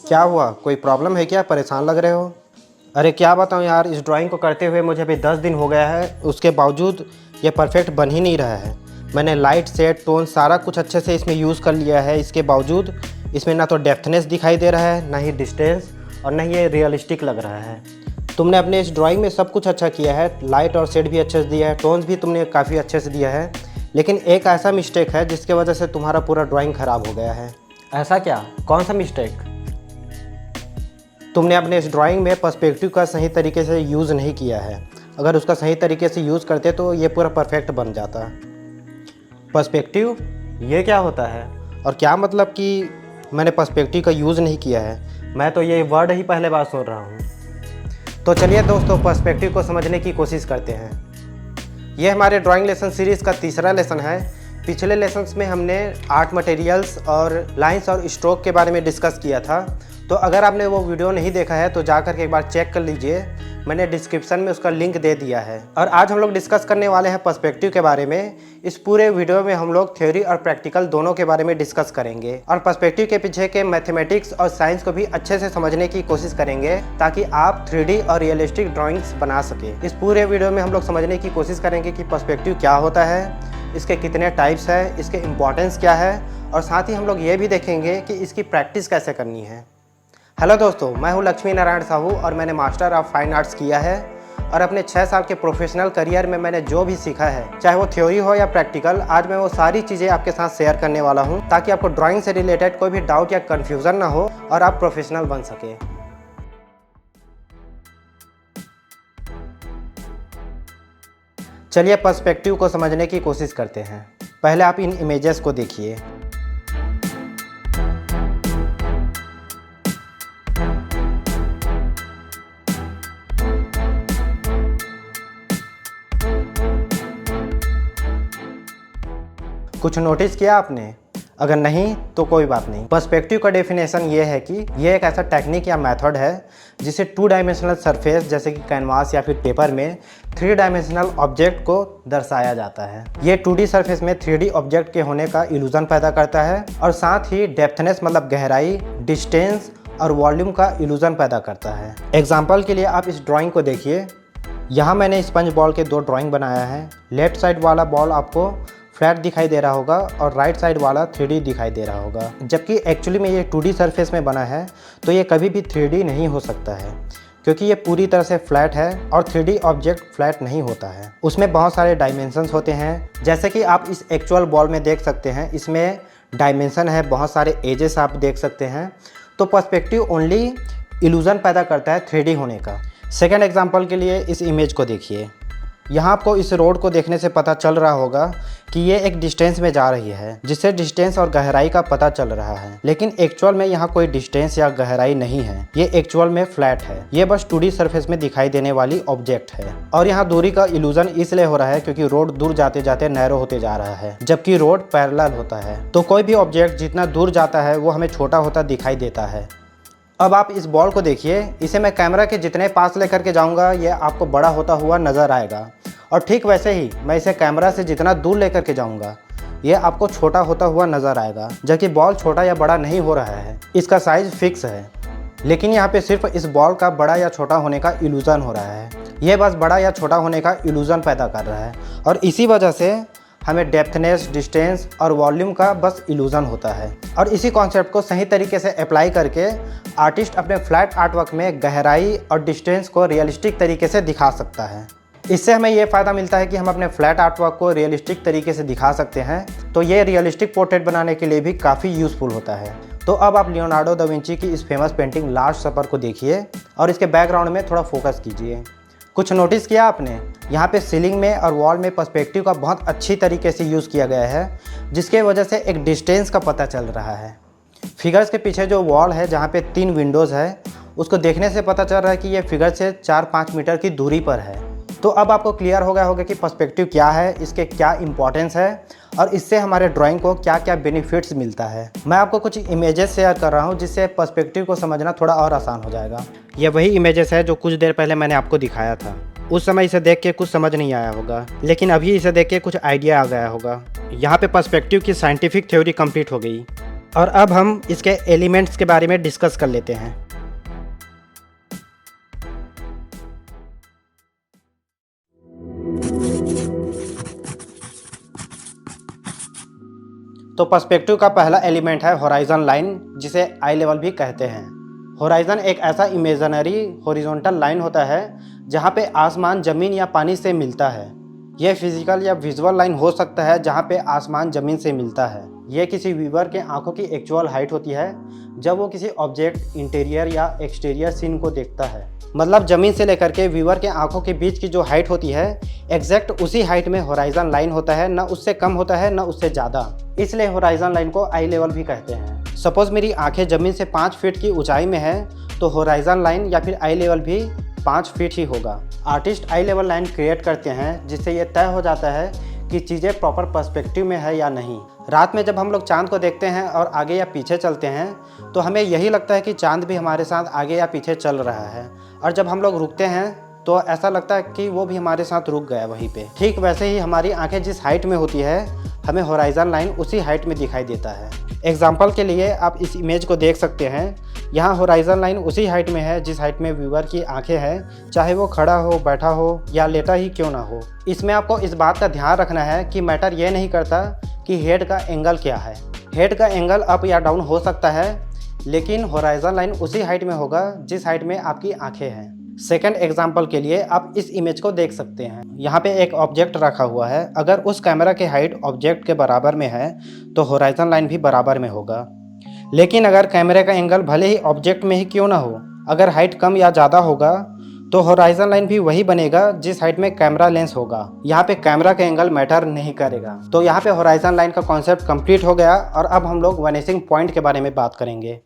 क्या हुआ, कोई प्रॉब्लम है क्या? परेशान लग रहे हो। अरे क्या बताऊँ यार, इस ड्राइंग को करते हुए मुझे अभी 10 दिन हो गया है, उसके बावजूद ये परफेक्ट बन ही नहीं रहा है। मैंने लाइट सेट टोन सारा कुछ अच्छे से इसमें यूज़ कर लिया है, इसके बावजूद इसमें ना तो डेप्थनेस दिखाई दे रहा है, ना ही डिस्टेंस, और ना ही ये रियलिस्टिक लग रहा है। तुमने अपने इस ड्राइंग में सब कुछ अच्छा किया है, लाइट और शेड भी अच्छे से दिया है, टोन्स भी तुमने काफ़ी अच्छे से दिया है, लेकिन एक ऐसा मिस्टेक है जिसके वजह से तुम्हारा पूरा ड्राइंग ख़राब हो गया है। ऐसा क्या? कौन सा मिस्टेक? तुमने अपने इस ड्राइंग में पर्सपेक्टिव का सही तरीके से यूज़ नहीं किया है। अगर उसका सही तरीके से यूज़ करते तो ये पूरा परफेक्ट बन जाता। पर्सपेक्टिव, ये क्या होता है? और क्या मतलब कि मैंने पर्सपेक्टिव का यूज़ नहीं किया है? मैं तो ये वर्ड ही पहले बार सुन रहा हूँ। तो चलिए दोस्तों, पर्सपेक्टिव को समझने की कोशिश करते हैं। ये हमारे ड्राइंग लेसन सीरीज़ का तीसरा लेसन है। पिछले लेसन्स में हमने आर्ट मटेरियल्स और लाइंस और स्ट्रोक के बारे में डिस्कस किया था। तो अगर आपने वो वीडियो नहीं देखा है तो जाकर के एक बार चेक कर लीजिए, मैंने डिस्क्रिप्शन में उसका लिंक दे दिया है। और आज हम लोग डिस्कस करने वाले हैं पर्सपेक्टिव के बारे में। इस पूरे वीडियो में हम लोग थ्योरी और प्रैक्टिकल दोनों के बारे में डिस्कस करेंगे और पर्सपेक्टिव के पीछे के मैथमेटिक्स और साइंस को भी अच्छे से समझने की कोशिश करेंगे, ताकि आप 3D और रियलिस्टिक ड्राइंग्स बना सके। इस पूरे वीडियो में हम लोग समझने की कोशिश करेंगे कि पर्सपेक्टिव क्या होता है, इसके कितने टाइप्स है, इसके इम्पोर्टेंस क्या है, और साथ ही हम लोग ये भी देखेंगे कि इसकी प्रैक्टिस कैसे करनी है। हेलो दोस्तों, मैं हूं लक्ष्मी नारायण साहू और मैंने मास्टर ऑफ फाइन आर्ट्स किया है। और अपने 6 साल के प्रोफेशनल करियर में मैंने जो भी सीखा है, चाहे वो थ्योरी हो या प्रैक्टिकल, आज मैं वो सारी चीज़ें आपके साथ शेयर करने वाला हूं, ताकि आपको ड्राइंग से रिलेटेड कोई भी डाउट या कन्फ्यूज़न ना हो और आप प्रोफेशनल बन सके। चलिए पर्सपेक्टिव को समझने की कोशिश करते हैं। पहले आप इन इमेजेस को देखिए। कुछ नोटिस किया आपने? अगर नहीं तो कोई बात नहीं। पर्सपेक्टिव का डेफिनेशन ये है कि ये एक ऐसा टेक्निक या मेथड है जिसे 2 डायमेंशनल सरफेस जैसे कि कैनवास या फिर पेपर में 3 डायमेंशनल ऑब्जेक्ट को दर्शाया जाता है। ये 2D सरफेस में 3D ऑब्जेक्ट के होने का इल्यूजन पैदा करता है और साथ ही डेप्थनेस मतलब गहराई, डिस्टेंस और वॉल्यूम का इल्यूजन पैदा करता है। एग्जाम्पल के लिए आप इस ड्राइंग को देखिए। यहाँ मैंने स्पंज बॉल के 2 ड्राइंग बनाया है। लेफ्ट साइड वाला बॉल आपको फ्लैट दिखाई दे रहा होगा और राइट साइड वाला 3D दिखाई दे रहा होगा, जबकि एक्चुअली में ये 2D सरफेस में बना है, तो ये कभी भी 3D नहीं हो सकता है, क्योंकि ये पूरी तरह से फ्लैट है और 3D ऑब्जेक्ट फ्लैट नहीं होता है। उसमें बहुत सारे डायमेंशंस होते हैं, जैसे कि आप इस एक्चुअल बॉल में देख सकते हैं। इसमें डायमेंशन है, बहुत सारे एजेस आप देख सकते हैं। तो पर्सपेक्टिव ओनली इल्यूजन पैदा करता है 3D होने का। सेकेंड एग्जाम्पल के लिए इस इमेज को देखिए। यहाँ आपको इस रोड को देखने से पता चल रहा होगा कि ये एक डिस्टेंस में जा रही है, जिससे डिस्टेंस और गहराई का पता चल रहा है, लेकिन एक्चुअल में यहाँ कोई डिस्टेंस या गहराई नहीं है। ये एक्चुअल में फ्लैट है, ये बस 2D सरफेस में दिखाई देने वाली ऑब्जेक्ट है। और यहाँ दूरी का इल्यूजन इसलिए हो रहा है क्योंकि रोड दूर जाते जाते नैरो होते जा रहा है, जबकि रोड पैरेलल होता है। तो कोई भी ऑब्जेक्ट जितना दूर जाता है वो हमें छोटा होता दिखाई देता है। अब आप इस बॉल को देखिए, इसे मैं कैमरा के जितने पास लेकर के जाऊंगा ये आपको बड़ा होता हुआ नज़र आएगा, और ठीक वैसे ही मैं इसे कैमरा से जितना दूर लेकर के जाऊंगा ये आपको छोटा होता हुआ नज़र आएगा, जबकि बॉल छोटा या बड़ा नहीं हो रहा है, इसका साइज़ फिक्स है। लेकिन यहाँ पे सिर्फ इस बॉल का बड़ा या छोटा होने का इल्यूजन हो रहा है, ये बस बड़ा या छोटा होने का इल्यूजन पैदा कर रहा है, और इसी वजह से हमें डेप्थनेस, डिस्टेंस और वॉल्यूम का बस इल्यूजन होता है। और इसी कॉन्सेप्ट को सही तरीके से अप्लाई करके आर्टिस्ट अपने फ्लैट आर्टवर्क में गहराई और डिस्टेंस को रियलिस्टिक तरीके से दिखा सकता है। इससे हमें ये फ़ायदा मिलता है कि हम अपने फ्लैट आर्टवर्क को रियलिस्टिक तरीके से दिखा सकते हैं, तो ये रियलिस्टिक पोर्ट्रेट बनाने के लिए भी काफ़ी यूज़फुल होता है। तो अब आप लियोनार्डो दा विंची की इस फेमस पेंटिंग लास्ट सपर को देखिए और इसके बैकग्राउंड में थोड़ा फोकस कीजिए। कुछ नोटिस किया आपने? यहाँ पे सीलिंग में और वॉल में पर्सपेक्टिव का बहुत अच्छी तरीके से यूज़ किया गया है, जिसके वजह से एक डिस्टेंस का पता चल रहा है। फिगर्स के पीछे जो वॉल है जहाँ पे 3 विंडोज़ है, उसको देखने से पता चल रहा है कि ये फिगर से 4-5 मीटर की दूरी पर है। तो अब आपको क्लियर हो गया होगा कि पर्सपेक्टिव क्या है, इसके क्या इंपॉर्टेंस है और इससे हमारे ड्राइंग को क्या क्या बेनिफिट्स मिलता है। मैं आपको कुछ इमेजेस शेयर कर रहा हूँ जिससे पर्सपेक्टिव को समझना थोड़ा और आसान हो जाएगा। ये वही इमेजेस है जो कुछ देर पहले मैंने आपको दिखाया था। उस समय इसे देख के कुछ समझ नहीं आया होगा, लेकिन अभी इसे देख के कुछ आइडिया आ गया होगा। यहाँ पे पर्सपेक्टिव की साइंटिफिक थ्योरी कंप्लीट हो गई। और अब हम इसके एलिमेंट्स के बारे में डिस्कस कर लेते हैं। तो पर्सपेक्टिव का पहला एलिमेंट है होराइजन लाइन, जिसे आई लेवल भी कहते हैं। होराइजन एक ऐसा इमेजिनरी हॉरिजॉन्टल लाइन होता है जहाँ पे आसमान ज़मीन या पानी से मिलता है। यह फिजिकल या विजुअल लाइन हो सकता है जहाँ पे आसमान ज़मीन से मिलता है। यह किसी व्यूअर के आंखों की एक्चुअल हाइट होती है जब वो किसी ऑब्जेक्ट, इंटीरियर या एक्सटीरियर सीन को देखता है। मतलब ज़मीन से लेकर के व्यूअर के आंखों के बीच की जो हाइट होती है, एग्जैक्ट उसी हाइट में होराइजन लाइन होता है, ना उससे कम होता है ना उससे ज़्यादा। इसलिए होराइजन लाइन को आई लेवल भी कहते हैं। सपोज मेरी आंखें ज़मीन से 5 फीट की ऊंचाई में है तो होराइजन लाइन या फिर आई लेवल भी 5 फीट ही होगा। Artist I level line create करते हैं जिससे ये तय हो जाता है कि चीज़ें प्रॉपर पर्सपेक्टिव में है या नहीं। रात में जब हम लोग चांद को देखते हैं और आगे या पीछे चलते हैं तो हमें यही लगता है कि चांद भी हमारे साथ आगे या पीछे चल रहा है, और जब हम लोग रुकते हैं तो ऐसा लगता है कि वो भी हमारे साथ रुक गया वहीं पे। ठीक वैसे ही हमारी आंखें जिस हाइट में होती है, हमें होराइजन लाइन उसी हाइट में दिखाई देता है। एग्जाम्पल के लिए आप इस इमेज को देख सकते हैं। यहाँ होराइजन लाइन उसी हाइट में है जिस हाइट में व्यूअर की आंखें हैं, चाहे वो खड़ा हो, बैठा हो या लेटा ही क्यों ना हो। इसमें आपको इस बात का ध्यान रखना है कि मैटर ये नहीं करता कि हेड का एंगल क्या है। हेड का एंगल अप या डाउन हो सकता है, लेकिन होराइजन लाइन उसी हाइट में होगा जिस हाइट में आपकी आंखें हैं। सेकंड एग्जाम्पल के लिए आप इस इमेज को देख सकते हैं। यहाँ पे एक ऑब्जेक्ट रखा हुआ है। अगर उस कैमरा की हाइट ऑब्जेक्ट के बराबर में है तो होराइजन लाइन भी बराबर में होगा। लेकिन अगर कैमरे का एंगल भले ही ऑब्जेक्ट में ही क्यों ना हो, अगर हाइट कम या ज़्यादा होगा तो होराइजन लाइन भी वही बनेगा जिस हाइट में कैमरा लेंस होगा। यहाँ पे कैमरा का एंगल मैटर नहीं करेगा। तो यहाँ पे होराइजन लाइन का कॉन्सेप्ट कंप्लीट हो गया, और अब हम लोग वैनिशिंग पॉइंट के बारे में बात करेंगे।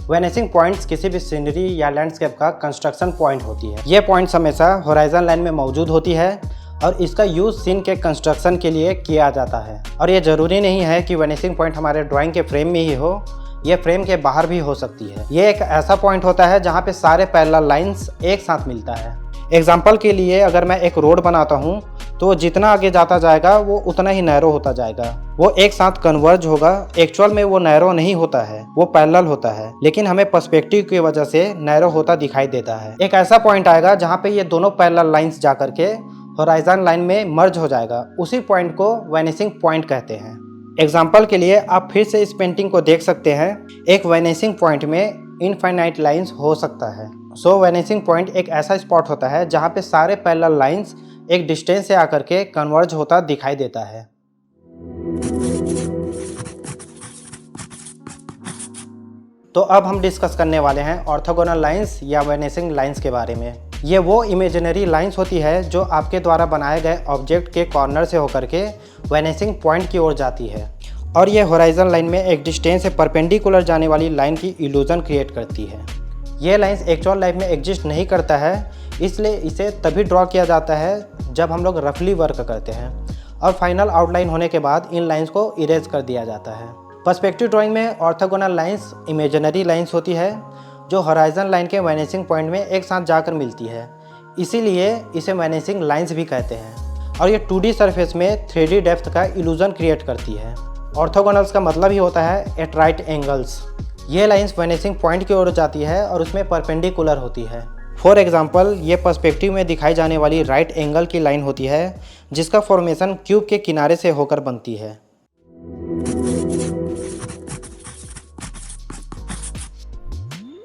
वैनिशिंग पॉइंट्स किसी भी सीनरी या लैंडस्केप का कंस्ट्रक्शन पॉइंट होती है। ये पॉइंट्स हमेशा होराइजन लाइन में मौजूद होती है और इसका यूज़ सीन के कंस्ट्रक्शन के लिए किया जाता है। और ये ज़रूरी नहीं है कि वैनिशिंग पॉइंट हमारे ड्राइंग के फ्रेम में ही हो, ये फ्रेम के बाहर भी हो सकती है। ये एक ऐसा पॉइंट होता है जहाँ पे सारे पैरेलल लाइंस एक साथ मिलता है। एग्जाम्पल के लिए अगर मैं एक रोड बनाता हूँ तो जितना आगे जाता जाएगा वो उतना ही नैरो होता जाएगा। वो एक साथ कन्वर्ज होगा। एक्चुअल में वो नैरो नहीं होता है, वो पैरेलल होता है, लेकिन हमें पर्सपेक्टिव की वजह से नैरो होता दिखाई देता है। एक ऐसा पॉइंट आएगा जहाँ पे ये दोनों पैरेलल लाइंस जा करके होराइजन लाइन में मर्ज हो जाएगा। उसी पॉइंट को वैनिशिंग पॉइंट कहते हैं। एग्जाम्पल के लिए आप फिर से इस पेंटिंग को देख सकते हैं। एक वैनिशिंग पॉइंट में इनफाइनाइट लाइंस हो सकता है। सो वैनिशिंग पॉइंट एक ऐसा स्पॉट होता है जहाँ पे सारे पैरेलल लाइंस एक डिस्टेंस से आकर के कन्वर्ज होता दिखाई देता है। तो अब हम डिस्कस करने वाले हैं ऑर्थोगोनल लाइंस या वैनिशिंग लाइंस के बारे में। ये वो इमेजिनरी लाइंस होती है जो आपके द्वारा बनाए गए ऑब्जेक्ट के कॉर्नर से होकर के वैनिशिंग पॉइंट की ओर जाती है, और ये होराइजन लाइन में एक डिस्टेंस से परपेंडिकुलर जाने वाली लाइन की इल्यूजन क्रिएट करती है। ये लाइंस एक्चुअल लाइफ में एग्जिस्ट नहीं करता है, इसलिए इसे तभी ड्रॉ किया जाता है जब हम लोग रफली वर्क करते हैं, और फाइनल आउटलाइन होने के बाद इन लाइंस को इरेज कर दिया जाता है। पर्सपेक्टिव ड्राइंग में ऑर्थोगोनल लाइंस इमेजिनरी लाइंस होती है जो होराइजन लाइन के वैनिशिंग पॉइंट में एक साथ जाकर मिलती है, इसीलिए इसे वैनिशिंग लाइंस भी कहते हैं। और ये 2D सरफेस में 3D डेप्थ का इल्यूजन क्रिएट करती है। ऑर्थोगोनल्स का मतलब ही होता है एट राइट एंगल्स। ये लाइंस वैनिशिंग पॉइंट की ओर जाती है और उसमें परपेंडिकुलर होती है। फॉर एग्जाम्पल, ये पर्सपेक्टिव में दिखाई जाने वाली राइट एंगल की लाइन होती है जिसका फॉर्मेशन क्यूब के किनारे से होकर बनती है।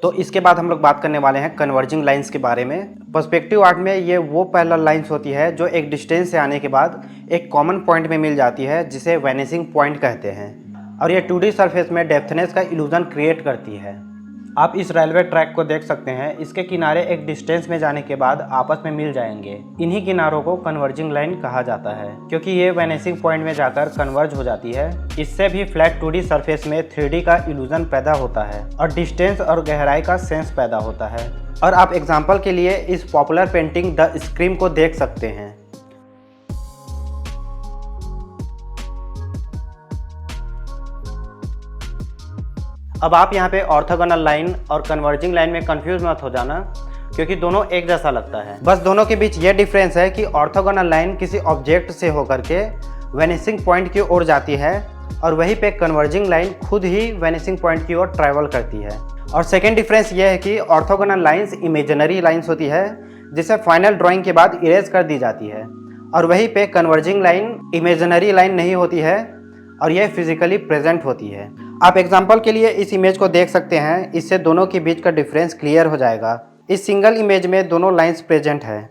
तो इसके बाद हम लोग बात करने वाले हैं कन्वर्जिंग लाइंस के बारे में। पर्सपेक्टिव आर्ट में ये वो पैरेलल लाइंस होती है जो एक डिस्टेंस से आने के बाद एक कॉमन पॉइंट में मिल जाती है, जिसे वैनिशिंग पॉइंट कहते हैं, और ये 2D सरफेस में डेप्थनेस का इल्यूजन क्रिएट करती है। आप इस रेलवे ट्रैक को देख सकते हैं। इसके किनारे एक डिस्टेंस में जाने के बाद आपस में मिल जाएंगे। इन्हीं किनारों को कन्वर्जिंग लाइन कहा जाता है, क्योंकि ये वैनिशिंग पॉइंट में जाकर कन्वर्ज हो जाती है। इससे भी फ्लैट 2D सरफेस में 3D का इल्यूजन पैदा होता है और डिस्टेंस और गहराई का सेंस पैदा होता है। और आप एग्जाम्पल के लिए इस पॉपुलर पेंटिंग द स्क्रीम को देख सकते हैं। अब आप यहाँ पे ऑर्थोगोनल लाइन और कन्वर्जिंग लाइन में कंफ्यूज मत हो जाना। क्योंकि दोनों एक जैसा लगता है। बस दोनों के बीच ये डिफरेंस है कि ऑर्थोगोनल लाइन किसी ऑब्जेक्ट से होकर के वेनिसिंग पॉइंट की ओर जाती है और वहीं पे कन्वर्जिंग लाइन खुद ही वेनिसिंग पॉइंट की ओर ट्रैवल करती है। और सेकेंड डिफरेंस ये है कि ऑर्थोगोनल लाइंस इमेजिनरी लाइंस होती है जिसे फाइनल ड्राइंग के बाद इरेज कर दी जाती है, और वहीं पे कन्वर्जिंग लाइन इमेजिनरी लाइन नहीं होती है और यह फिजिकली प्रेजेंट होती है। आप एग्जाम्पल के लिए इस इमेज को देख सकते हैं, इससे दोनों के बीच का डिफरेंस क्लियर हो जाएगा। इस सिंगल इमेज में दोनों लाइंस प्रेजेंट है।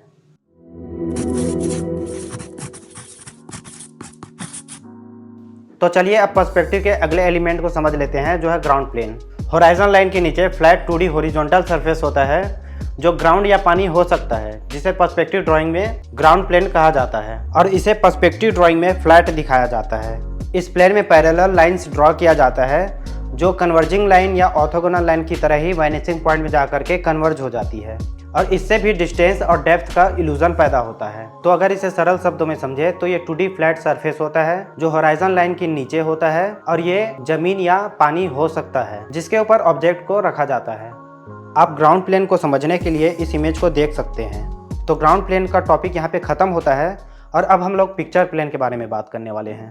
तो चलिए अब पर्सपेक्टिव के अगले एलिमेंट को समझ लेते हैं, जो है ग्राउंड प्लेन। होराइजन लाइन के नीचे फ्लैट 2D हॉरिजॉन्टल सरफेस होता है जो ग्राउंड या पानी हो सकता है, जिसे पर्सपेक्टिव ड्राइंग में ग्राउंड प्लेन कहा जाता है और इसे पर्सपेक्टिव ड्राइंग में फ्लैट दिखाया जाता है। इस प्लेन में पैरेलल लाइंस ड्रॉ किया जाता है जो कन्वर्जिंग लाइन या ऑर्थोगोनल लाइन की तरह ही वेनिसिंग पॉइंट में जाकर के कन्वर्ज हो जाती है और इससे भी डिस्टेंस और डेप्थ का इल्यूजन पैदा होता है। तो अगर इसे सरल शब्दों में समझे तो ये 2D फ्लैट सरफेस होता है जो होराइजन लाइन के नीचे होता है और ये जमीन या पानी हो सकता है जिसके ऊपर ऑब्जेक्ट को रखा जाता है। आप ग्राउंड प्लेन को समझने के लिए इस इमेज को देख सकते हैं। तो ग्राउंड प्लेन का टॉपिक यहाँ पे खत्म होता है और अब हम लोग पिक्चर प्लेन के बारे में बात करने वाले हैं।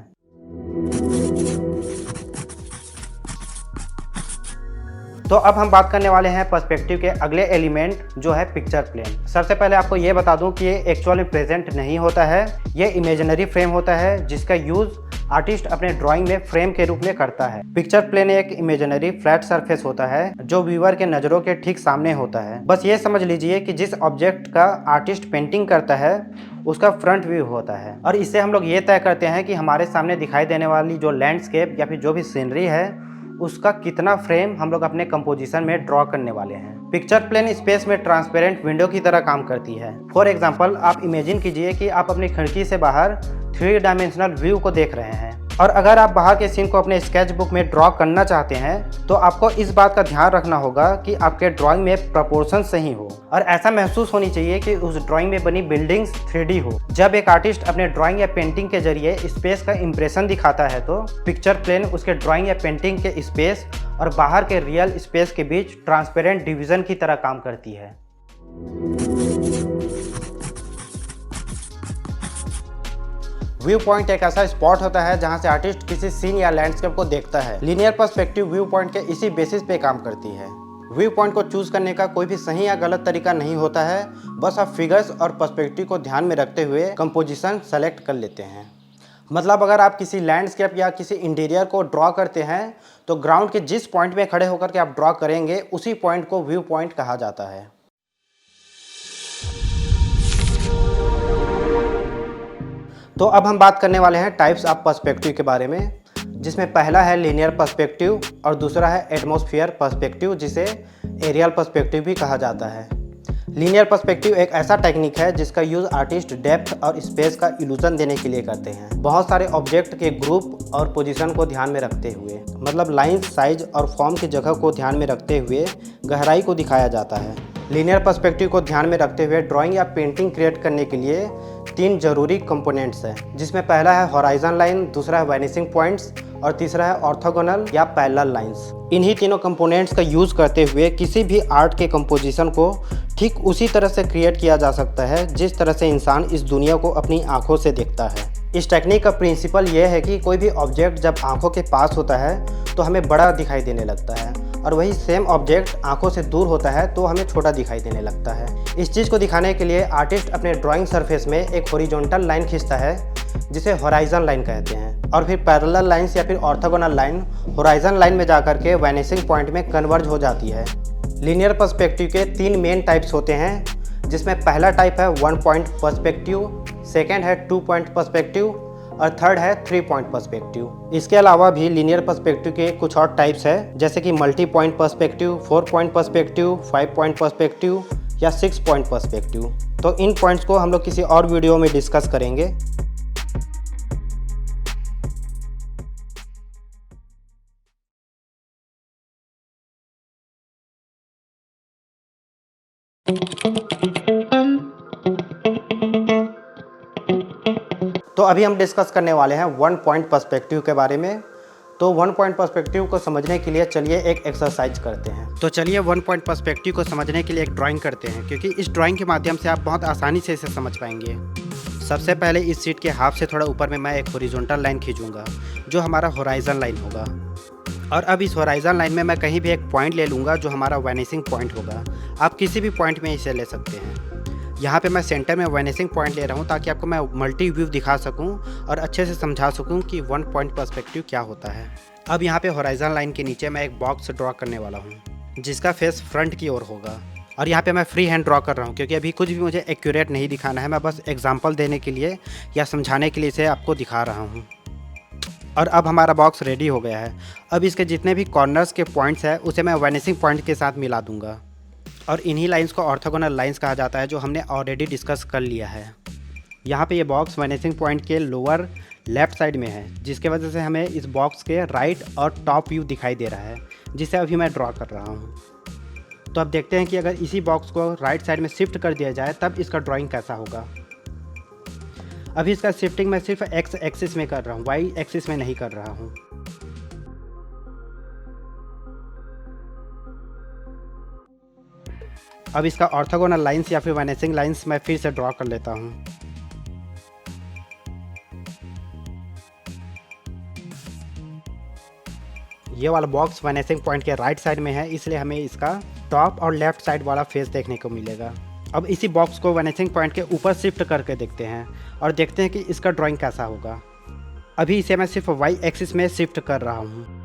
तो अब हम बात करने वाले हैं पर्सपेक्टिव के अगले एलिमेंट, जो है पिक्चर प्लेन। सबसे पहले आपको ये बता दूं कि ये एक्चुअल में प्रेजेंट नहीं होता है, ये इमेजिनरी फ्रेम होता है जिसका यूज आर्टिस्ट अपने ड्राइंग में फ्रेम के रूप में करता है। पिक्चर प्लेन एक इमेजिनरी फ्लैट सरफेस होता है जो व्यूअर के नज़रों के ठीक सामने होता है। बस ये समझ लीजिए कि जिस ऑब्जेक्ट का आर्टिस्ट पेंटिंग करता है उसका फ्रंट व्यू होता है और इससे हम लोग ये तय करते हैं कि हमारे सामने दिखाई देने वाली जो लैंडस्केप या फिर जो भी सीनरी है उसका कितना फ्रेम हम लोग अपने कंपोजिशन में ड्रॉ करने वाले हैं। पिक्चर प्लेन स्पेस में ट्रांसपेरेंट विंडो की तरह काम करती है। फॉर एग्जांपल, आप इमेजिन कीजिए कि आप अपनी खिड़की से बाहर 3 डायमेंशनल व्यू को देख रहे हैं और अगर आप बाहर के सीन को अपने स्केच बुक में ड्रॉ करना चाहते हैं तो आपको इस बात का ध्यान रखना होगा कि आपके ड्राइंग में प्रपोर्शन सही हो और ऐसा महसूस होनी चाहिए कि उस ड्राइंग में बनी बिल्डिंग्स 3D हो। जब एक आर्टिस्ट अपने ड्राइंग या पेंटिंग के जरिए स्पेस का इंप्रेशन दिखाता है तो पिक्चर प्लेन उसके ड्राइंग या पेंटिंग के स्पेस और बाहर के रियल स्पेस के बीच ट्रांसपेरेंट डिवीजन की तरह काम करती है। व्यू पॉइंट एक ऐसा स्पॉट होता है जहां से आर्टिस्ट किसी सीन या लैंडस्केप को देखता है। लीनियर पर्सपेक्टिव व्यू पॉइंट के इसी बेसिस पे काम करती है। व्यू पॉइंट को चूज करने का कोई भी सही या गलत तरीका नहीं होता है, बस आप फिगर्स और पर्सपेक्टिव को ध्यान में रखते हुए कंपोजिशन सेलेक्ट कर लेते हैं। मतलब अगर आप किसी लैंडस्केप या किसी इंटीरियर को ड्रॉ करते हैं तो ग्राउंड के जिस पॉइंट में खड़े होकर के आप ड्रॉ करेंगे उसी पॉइंट को व्यू पॉइंट कहा जाता है। तो अब हम बात करने वाले हैं टाइप्स ऑफ पर्सपेक्टिव के बारे में, जिसमें पहला है लीनियर पर्सपेक्टिव और दूसरा है एटमॉस्फेयर पर्सपेक्टिव, जिसे एरियल पर्सपेक्टिव भी कहा जाता है। लीनियर पर्सपेक्टिव एक ऐसा टेक्निक है जिसका यूज़ आर्टिस्ट डेप्थ और स्पेस का इल्यूजन देने के लिए करते हैं, बहुत सारे ऑब्जेक्ट के ग्रुप और पोजीशन को ध्यान में रखते हुए। मतलब लाइंस, साइज और फॉर्म की जगह को ध्यान में रखते हुए गहराई को दिखाया जाता है। लीनियर पर्सपेक्टिव को ध्यान में रखते हुए ड्राइंग या पेंटिंग क्रिएट करने के लिए 3 जरूरी कंपोनेंट्स हैं, जिसमें पहला है होराइजन लाइन, दूसरा है वेनिसिंग पॉइंट्स और तीसरा है ऑर्थोगोनल या पैरेलल लाइंस। इन्हीं तीनों कंपोनेंट्स का यूज़ करते हुए किसी भी आर्ट के कंपोजिशन को ठीक उसी तरह से क्रिएट किया जा सकता है जिस तरह से इंसान इस दुनिया को अपनी आंखों से देखता है। इस टेक्निक का प्रिंसिपल यह है कि कोई भी ऑब्जेक्ट जब आंखों के पास होता है तो हमें बड़ा दिखाई देने लगता है और वही सेम ऑब्जेक्ट आंखों से दूर होता है तो हमें छोटा दिखाई देने लगता है। इस चीज़ को दिखाने के लिए आर्टिस्ट अपने ड्राइंग सरफेस में एक हॉरिजॉन्टल लाइन खींचता है जिसे होराइजन लाइन कहते हैं, और फिर पैरेलल लाइंस या फिर ऑर्थोगोनल लाइन होराइजन लाइन में जाकर के वेनिसिंग पॉइंट में कन्वर्ज हो जाती है। लीनियर पर्सपेक्टिव के 3 मेन टाइप्स होते हैं, जिसमें पहला टाइप है 1 पॉइंट पर्सपेक्टिव, सेकेंड है 2 पॉइंट पर्सपेक्टिव और थर्ड है 3 पॉइंट पर्सपेक्टिव। इसके अलावा भी लीनियर पर्सपेक्टिव के कुछ और टाइप्स है, जैसे कि multi point perspective, 4 point perspective, 5 point perspective या 6 पॉइंट पर्सपेक्टिव। तो इन पॉइंट्स को हम लोग किसी और वीडियो में डिस्कस करेंगे। तो अभी हम डिस्कस करने वाले हैं 1 पॉइंट पर्सपेक्टिव के बारे में। तो वन पॉइंट पर्सपेक्टिव को समझने के लिए चलिए एक एक्सरसाइज करते हैं। तो चलिए वन पॉइंट पर्सपेक्टिव को समझने के लिए एक ड्राइंग करते हैं, क्योंकि इस ड्राइंग के माध्यम से आप बहुत आसानी से इसे समझ पाएंगे। सबसे पहले इस शीट के हाफ से थोड़ा ऊपर में मैं एक हॉरिजॉन्टल लाइन खींचूंगा जो हमारा होराइजन लाइन होगा। और अब इस होराइजन लाइन में मैं कहीं भी एक पॉइंट ले लूँगा जो हमारा वैनिसिंग पॉइंट होगा। आप किसी भी पॉइंट में इसे ले सकते हैं। यहाँ पे मैं सेंटर में वैनिसिंग पॉइंट ले रहा हूँ ताकि आपको मैं मल्टी व्यू दिखा सकूँ और अच्छे से समझा सकूँ कि वन पॉइंट पर्सपेक्टिव क्या होता है। अब यहाँ पे होराइजन लाइन के नीचे मैं एक बॉक्स ड्रॉ करने वाला हूँ जिसका फेस फ्रंट की ओर होगा। और यहाँ पे मैं फ्री हैंड ड्रॉ कर रहा हूँ क्योंकि अभी कुछ भी मुझे एक्यूरेट नहीं दिखाना है, मैं बस एग्जांपल देने के लिए या समझाने के लिए इसे आपको दिखा रहा हूँ। और अब हमारा बॉक्स रेडी हो गया है। अब इसके जितने भी कॉर्नर्स के पॉइंट्स हैं उसे मैं वैनिसिंग पॉइंट के साथ मिला दूंगा। और इन्हीं लाइंस को ऑर्थोगोनल लाइंस कहा जाता है, जो हमने ऑलरेडी डिस्कस कर लिया है। यहाँ पे ये बॉक्स वैनिसिंग पॉइंट के लोअर लेफ्ट साइड में है, जिसके वजह से हमें इस बॉक्स के राइट और टॉप व्यू दिखाई दे रहा है, जिसे अभी मैं ड्रॉ कर रहा हूँ। तो अब देखते हैं कि अगर इसी बॉक्स को राइट साइड में शिफ्ट कर दिया जाए तब इसका ड्राइंग कैसा होगा। अभी इसका शिफ्टिंग मैं सिर्फ एक्स एक्सिस में कर रहा हूँ, वाई एक्सिस में नहीं कर रहा हूँ। अब इसका ऑर्थोगोनल लाइंस या फिर वैनिसिंग लाइंस मैं फिर से ड्रॉ कर लेता हूँ। ये वाला बॉक्स वैनिसिंग पॉइंट के राइट साइड में है, इसलिए हमें इसका टॉप और लेफ्ट साइड वाला फेस देखने को मिलेगा। अब इसी बॉक्स को वैनिसिंग पॉइंट के ऊपर शिफ्ट करके देखते हैं और देखते हैं कि इसका ड्राइंग कैसा होगा। अभी इसे मैं सिर्फ वाई एक्सिस में शिफ्ट कर रहा हूँ।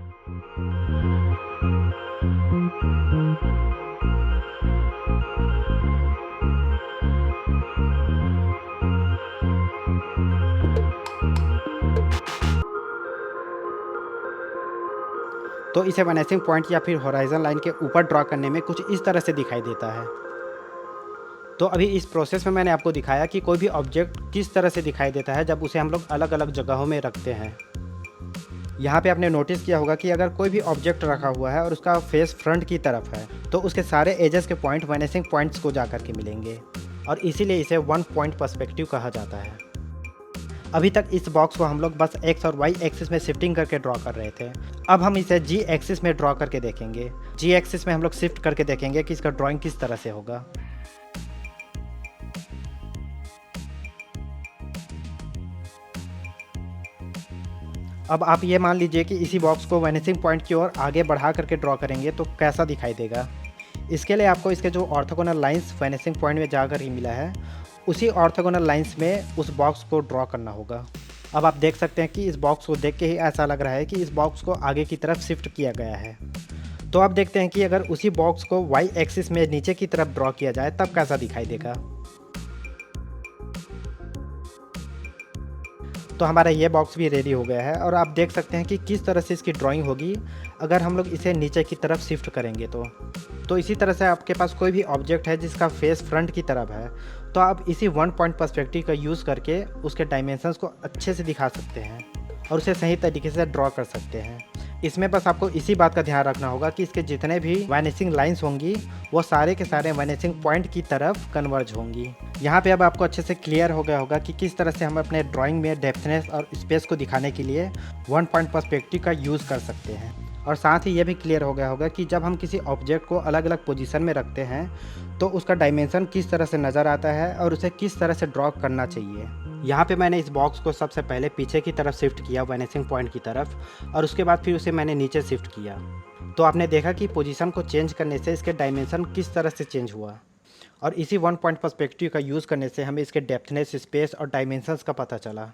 तो इसे वैनिसिंग पॉइंट या फिर होराइजन लाइन के ऊपर ड्रॉ करने में कुछ इस तरह से दिखाई देता है। तो अभी इस प्रोसेस में मैंने आपको दिखाया कि कोई भी ऑब्जेक्ट किस तरह से दिखाई देता है जब उसे हम लोग अलग अलग जगहों में रखते हैं। यहाँ पे आपने नोटिस किया होगा कि अगर कोई भी ऑब्जेक्ट रखा हुआ है और उसका फेस फ्रंट की तरफ है तो उसके सारे एजेस के पॉइंट वैनिसिंग पॉइंट्स को जा कर के मिलेंगे, और इसीलिए इसे वन पॉइंट पर्सपेक्टिव कहा जाता है। अभी तक इस बॉक्स को हम लोग बस एक्स और वाई एक्सिस में शिफ्टिंग करके ड्रॉ कर रहे थे। अब हम इसे जी एक्सिस में ड्रॉ करके देखेंगे। जी एक्सिस में हम लोग शिफ्ट करके देखेंगे कि इसका ड्राइंग किस तरह से होगा। अब आप ये मान लीजिए कि इसी बॉक्स को वैनिसिंग पॉइंट की ओर आगे बढ़ा करके ड्रॉ करेंगे तो कैसा दिखाई देगा। इसके लिए आपको इसके जो ऑर्थोगोनल लाइंस वैनिसिंग पॉइंट में जाकर ही मिला है, उसी ऑर्थोगोनल लाइंस में उस बॉक्स को ड्रॉ करना होगा। अब आप देख सकते हैं कि इस बॉक्स को देख के ही ऐसा लग रहा है कि इस बॉक्स को आगे की तरफ शिफ्ट किया गया है। तो अब देखते हैं कि अगर उसी बॉक्स को वाई एक्सिस में नीचे की तरफ ड्रॉ किया जाए तब कैसा दिखाई देगा। तो हमारा ये बॉक्स भी रेडी हो गया है और आप देख सकते हैं कि किस तरह से इसकी ड्राइंग होगी अगर हम लोग इसे नीचे की तरफ शिफ्ट करेंगे। तो इसी तरह से आपके पास कोई भी ऑब्जेक्ट है जिसका फेस फ्रंट की तरफ है तो आप इसी वन पॉइंट पर्सपेक्टिव का यूज़ करके उसके डायमेंशंस को अच्छे से दिखा सकते हैं और उसे सही तरीके से ड्रॉ कर सकते हैं। इसमें बस आपको इसी बात का ध्यान रखना होगा कि इसके जितने भी वैनिसिंग लाइंस होंगी वो सारे के सारे वैनिसिंग पॉइंट की तरफ कन्वर्ज होंगी। यहाँ पे अब आपको अच्छे से क्लियर हो गया होगा कि किस तरह से हम अपने ड्राइंग में डेप्थनेस और स्पेस को दिखाने के लिए वन पॉइंट पर्सपेक्टिव का यूज़ कर सकते हैं। और साथ ही ये भी क्लियर हो गया होगा कि जब हम किसी ऑब्जेक्ट को अलग अलग पोजीशन में रखते हैं तो उसका डायमेंशन किस तरह से नज़र आता है और उसे किस तरह से ड्रॉ करना चाहिए। यहाँ पे मैंने इस बॉक्स को सबसे पहले पीछे की तरफ शिफ्ट किया वैनिसिंग पॉइंट की तरफ, और उसके बाद फिर उसे मैंने नीचे शिफ्ट किया। तो आपने देखा कि पोजीशन को चेंज करने से इसके डायमेंशन किस तरह से चेंज हुआ, और इसी वन पॉइंट पर्सपेक्टिव का यूज़ करने से हमें इसके डेप्थनेस, स्पेस और डायमेंशंस का पता चला।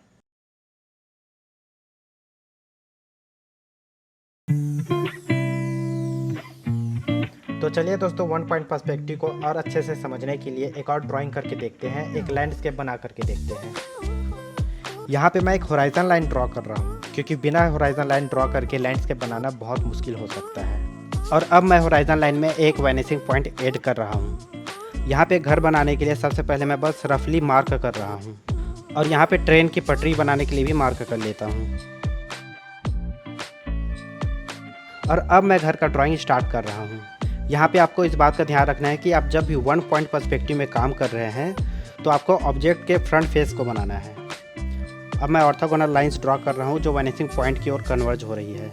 तो चलिए दोस्तों, वन पॉइंट पर्सपेक्टिव को और अच्छे से समझने के लिए एक और ड्राइंग करके देखते हैं, एक लैंडस्केप बना करके देखते हैं। यहाँ पे मैं एक होराइजन लाइन ड्रॉ कर रहा हूँ क्योंकि बिना होराइजन लाइन ड्रॉ करके लैंडस्केप बनाना बहुत मुश्किल हो सकता है। और अब मैं होराइजन लाइन में एक वैनिसिंग पॉइंट ऐड कर रहा हूँ। यहाँ पे घर बनाने के लिए सबसे पहले मैं बस रफली मार्क कर रहा हूँ, और यहाँ पे ट्रेन की पटरी बनाने के लिए भी मार्क कर लेता हूँ। और अब मैं घर का ड्राइंग स्टार्ट कर रहा हूँ। यहाँ पे आपको इस बात का ध्यान रखना है कि आप जब भी वन पॉइंट पर्सपेक्टिव में काम कर रहे हैं तो आपको ऑब्जेक्ट के फ्रंट फेस को बनाना है। अब मैं ऑर्थोगोनल लाइंस ड्रॉ कर रहा हूँ जो वैनिसिंग पॉइंट की ओर कन्वर्ज हो रही है।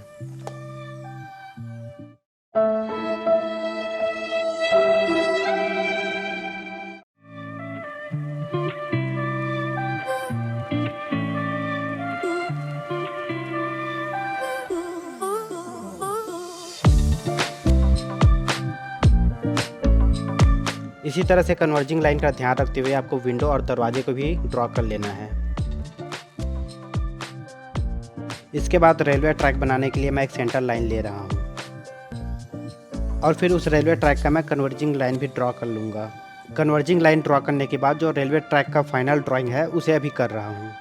इसी तरह से कन्वर्जिंग लाइन का ध्यान रखते हुए आपको विंडो और दरवाजे को भी ड्रॉ कर लेना है। इसके बाद रेलवे ट्रैक बनाने के लिए मैं एक सेंटर लाइन ले रहा हूँ और फिर उस रेलवे ट्रैक का मैं कन्वर्जिंग लाइन भी ड्रॉ कर लूँगा। कन्वर्जिंग लाइन ड्रॉ करने के बाद जो रेलवे ट्रैक का फाइनल ड्राइंग है उसे अभी कर रहा हूँ।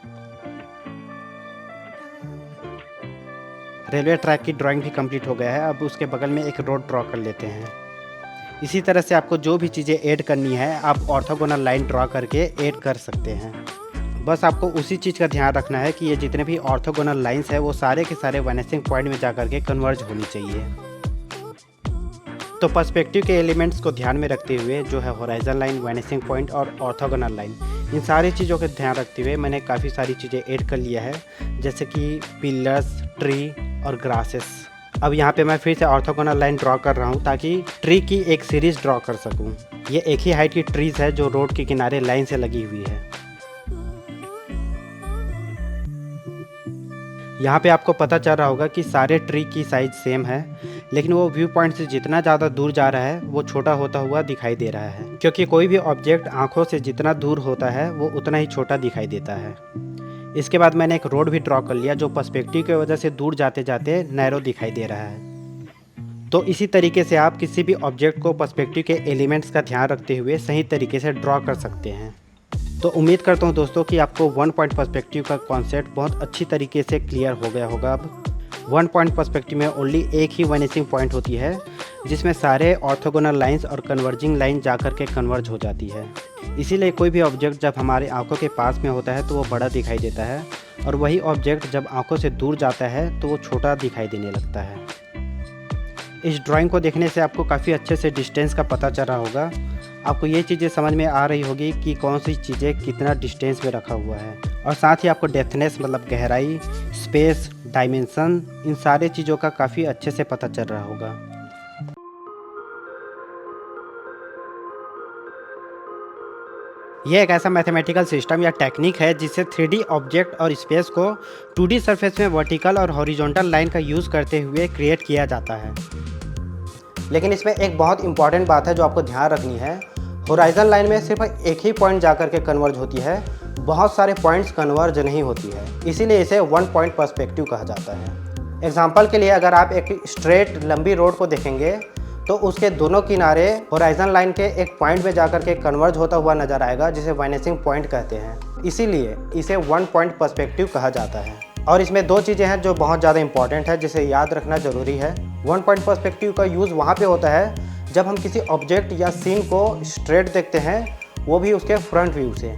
रेलवे ट्रैक की ड्राइंग भी कंप्लीट हो गया है। अब उसके बगल में एक रोड ड्रॉ कर लेते हैं। इसी तरह से आपको जो भी चीज़ें ऐड करनी है आप ऑर्थोगोनल लाइन ड्रॉ करके ऐड कर सकते हैं। बस आपको उसी चीज़ का ध्यान रखना है कि ये जितने भी ऑर्थोगोनल लाइंस है वो सारे के सारे वैनिशिंग पॉइंट में जाकर के कन्वर्ज होनी चाहिए। तो पर्सपेक्टिव के एलिमेंट्स को ध्यान में रखते हुए जो है होराइजन लाइन, वैनिशिंग पॉइंट और ऑर्थोगोनल लाइन, इन सारी चीज़ों का ध्यान रखते हुए मैंने काफ़ी सारी चीज़ें ऐड कर लिया है, जैसे कि पिलर्स, ट्री और ग्रासेस। अब यहाँ पे मैं फिर से ऑर्थोगोनल लाइन ड्रॉ कर रहा हूँ ताकि ट्री की एक सीरीज़ ड्रॉ कर सकूँ। ये एक ही हाइट की ट्रीज़ है जो रोड के किनारे लाइन से लगी हुई है। यहाँ पे आपको पता चल रहा होगा कि सारे ट्री की साइज सेम है, लेकिन वो व्यू पॉइंट से जितना ज़्यादा दूर जा रहा है वो छोटा होता हुआ दिखाई दे रहा है, क्योंकि कोई भी ऑब्जेक्ट आँखों से जितना दूर होता है वो उतना ही छोटा दिखाई देता है। इसके बाद मैंने एक रोड भी ड्रॉ कर लिया जो पर्सपेक्टिव की वजह से दूर जाते जाते नैरो दिखाई दे रहा है। तो इसी तरीके से आप किसी भी ऑब्जेक्ट को पर्सपेक्टिव के एलिमेंट्स का ध्यान रखते हुए सही तरीके से ड्रॉ कर सकते हैं। तो उम्मीद करता हूँ दोस्तों कि आपको वन पॉइंट पर्सपेक्टिव का कॉन्सेप्ट बहुत अच्छी तरीके से क्लियर हो गया होगा। अब वन पॉइंट पर्सपेक्टिव में ओनली एक ही वैनिशिंग पॉइंट होती है जिसमें सारे ऑर्थोगोनल लाइंस और कन्वर्जिंग लाइन जाकर के कन्वर्ज हो जाती है। इसीलिए कोई भी ऑब्जेक्ट जब हमारे आंखों के पास में होता है तो वो बड़ा दिखाई देता है, और वही ऑब्जेक्ट जब आंखों से दूर जाता है तो वो छोटा दिखाई देने लगता है। इस ड्राइंग को देखने से आपको काफ़ी अच्छे से डिस्टेंस का पता चल रहा होगा। आपको ये चीज़ें समझ में आ रही होगी कि कौन सी चीज़ें कितना डिस्टेंस में रखा हुआ है, और साथ ही आपको डेप्थनेस मतलब गहराई, स्पेस, डायमेंशन, इन सारे चीज़ों का काफ़ी अच्छे से पता चल रहा होगा। यह एक ऐसा मैथमेटिकल सिस्टम या टेक्निक है जिससे 3D ऑब्जेक्ट और स्पेस को 2D सरफेस में वर्टिकल और हॉरिजॉन्टल लाइन का यूज़ करते हुए क्रिएट किया जाता है। लेकिन इसमें एक बहुत इंपॉर्टेंट बात है जो आपको ध्यान रखनी है। होराइजन लाइन में सिर्फ एक ही पॉइंट जाकर के कन्वर्ज होती है, बहुत सारे पॉइंट्स कन्वर्ज नहीं होती है, इसीलिए इसे वन पॉइंट पर्सपेक्टिव कहा जाता है। एग्जाम्पल के लिए अगर आप एक स्ट्रेट लंबी रोड को देखेंगे तो उसके दोनों किनारे होराइजन लाइन के एक पॉइंट में जाकर के कन्वर्ज होता हुआ नजर आएगा, जिसे वैनिशिंग पॉइंट कहते हैं। इसीलिए इसे वन पॉइंट पर्सपेक्टिव कहा जाता है। और इसमें दो चीज़ें हैं जो बहुत ज़्यादा इंपॉर्टेंट है, जिसे याद रखना ज़रूरी है। वन पॉइंट पर्सपेक्टिव का यूज़ वहाँ पे होता है जब हम किसी ऑब्जेक्ट या सीन को स्ट्रेट देखते हैं, वो भी उसके फ्रंट व्यू से।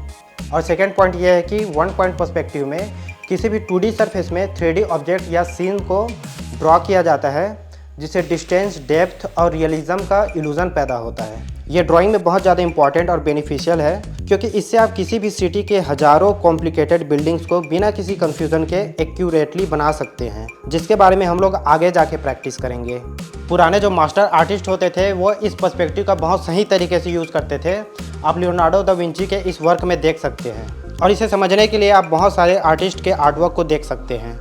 और सेकेंड पॉइंट ये है कि वन पॉइंट पर्सपेक्टिव में किसी भी 2D सरफेस में 3D ऑब्जेक्ट या सीन को ड्रॉ किया जाता है, जिससे डिस्टेंस, डेप्थ और रियलिज्म का इल्यूजन पैदा होता है। ये ड्राइंग में बहुत ज़्यादा इंपॉर्टेंट और बेनिफिशियल है, क्योंकि इससे आप किसी भी सिटी के हज़ारों कॉम्प्लिकेटेड बिल्डिंग्स को बिना किसी कंफ्यूजन के एक्यूरेटली बना सकते हैं, जिसके बारे में हम लोग आगे जाके प्रैक्टिस करेंगे। पुराने जो मास्टर आर्टिस्ट होते थे वो इस पर्सपेक्टिव का बहुत सही तरीके से यूज़ करते थे। आप लियोनार्डो दा विंची के इस वर्क में देख सकते हैं, और इसे समझने के लिए आप बहुत सारे आर्टिस्ट के आर्टवर्क को देख सकते हैं।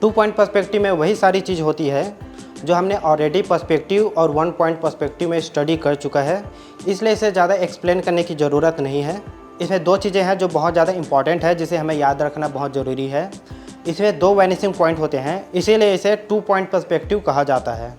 टू पॉइंट पर्सपेक्टिव में वही सारी चीज़ होती है जो हमने ऑलरेडी पर्सपेक्टिव और वन पॉइंट पर्सपेक्टिव में स्टडी कर चुका है, इसलिए इसे ज़्यादा एक्सप्लेन करने की ज़रूरत नहीं है। इसमें दो चीज़ें हैं जो बहुत ज़्यादा इंपॉर्टेंट है, जिसे हमें याद रखना बहुत ज़रूरी है। इसमें दो वैनिशिंग पॉइंट होते हैं, इसीलिए इसे टू पॉइंट पर्सपेक्टिव कहा जाता है।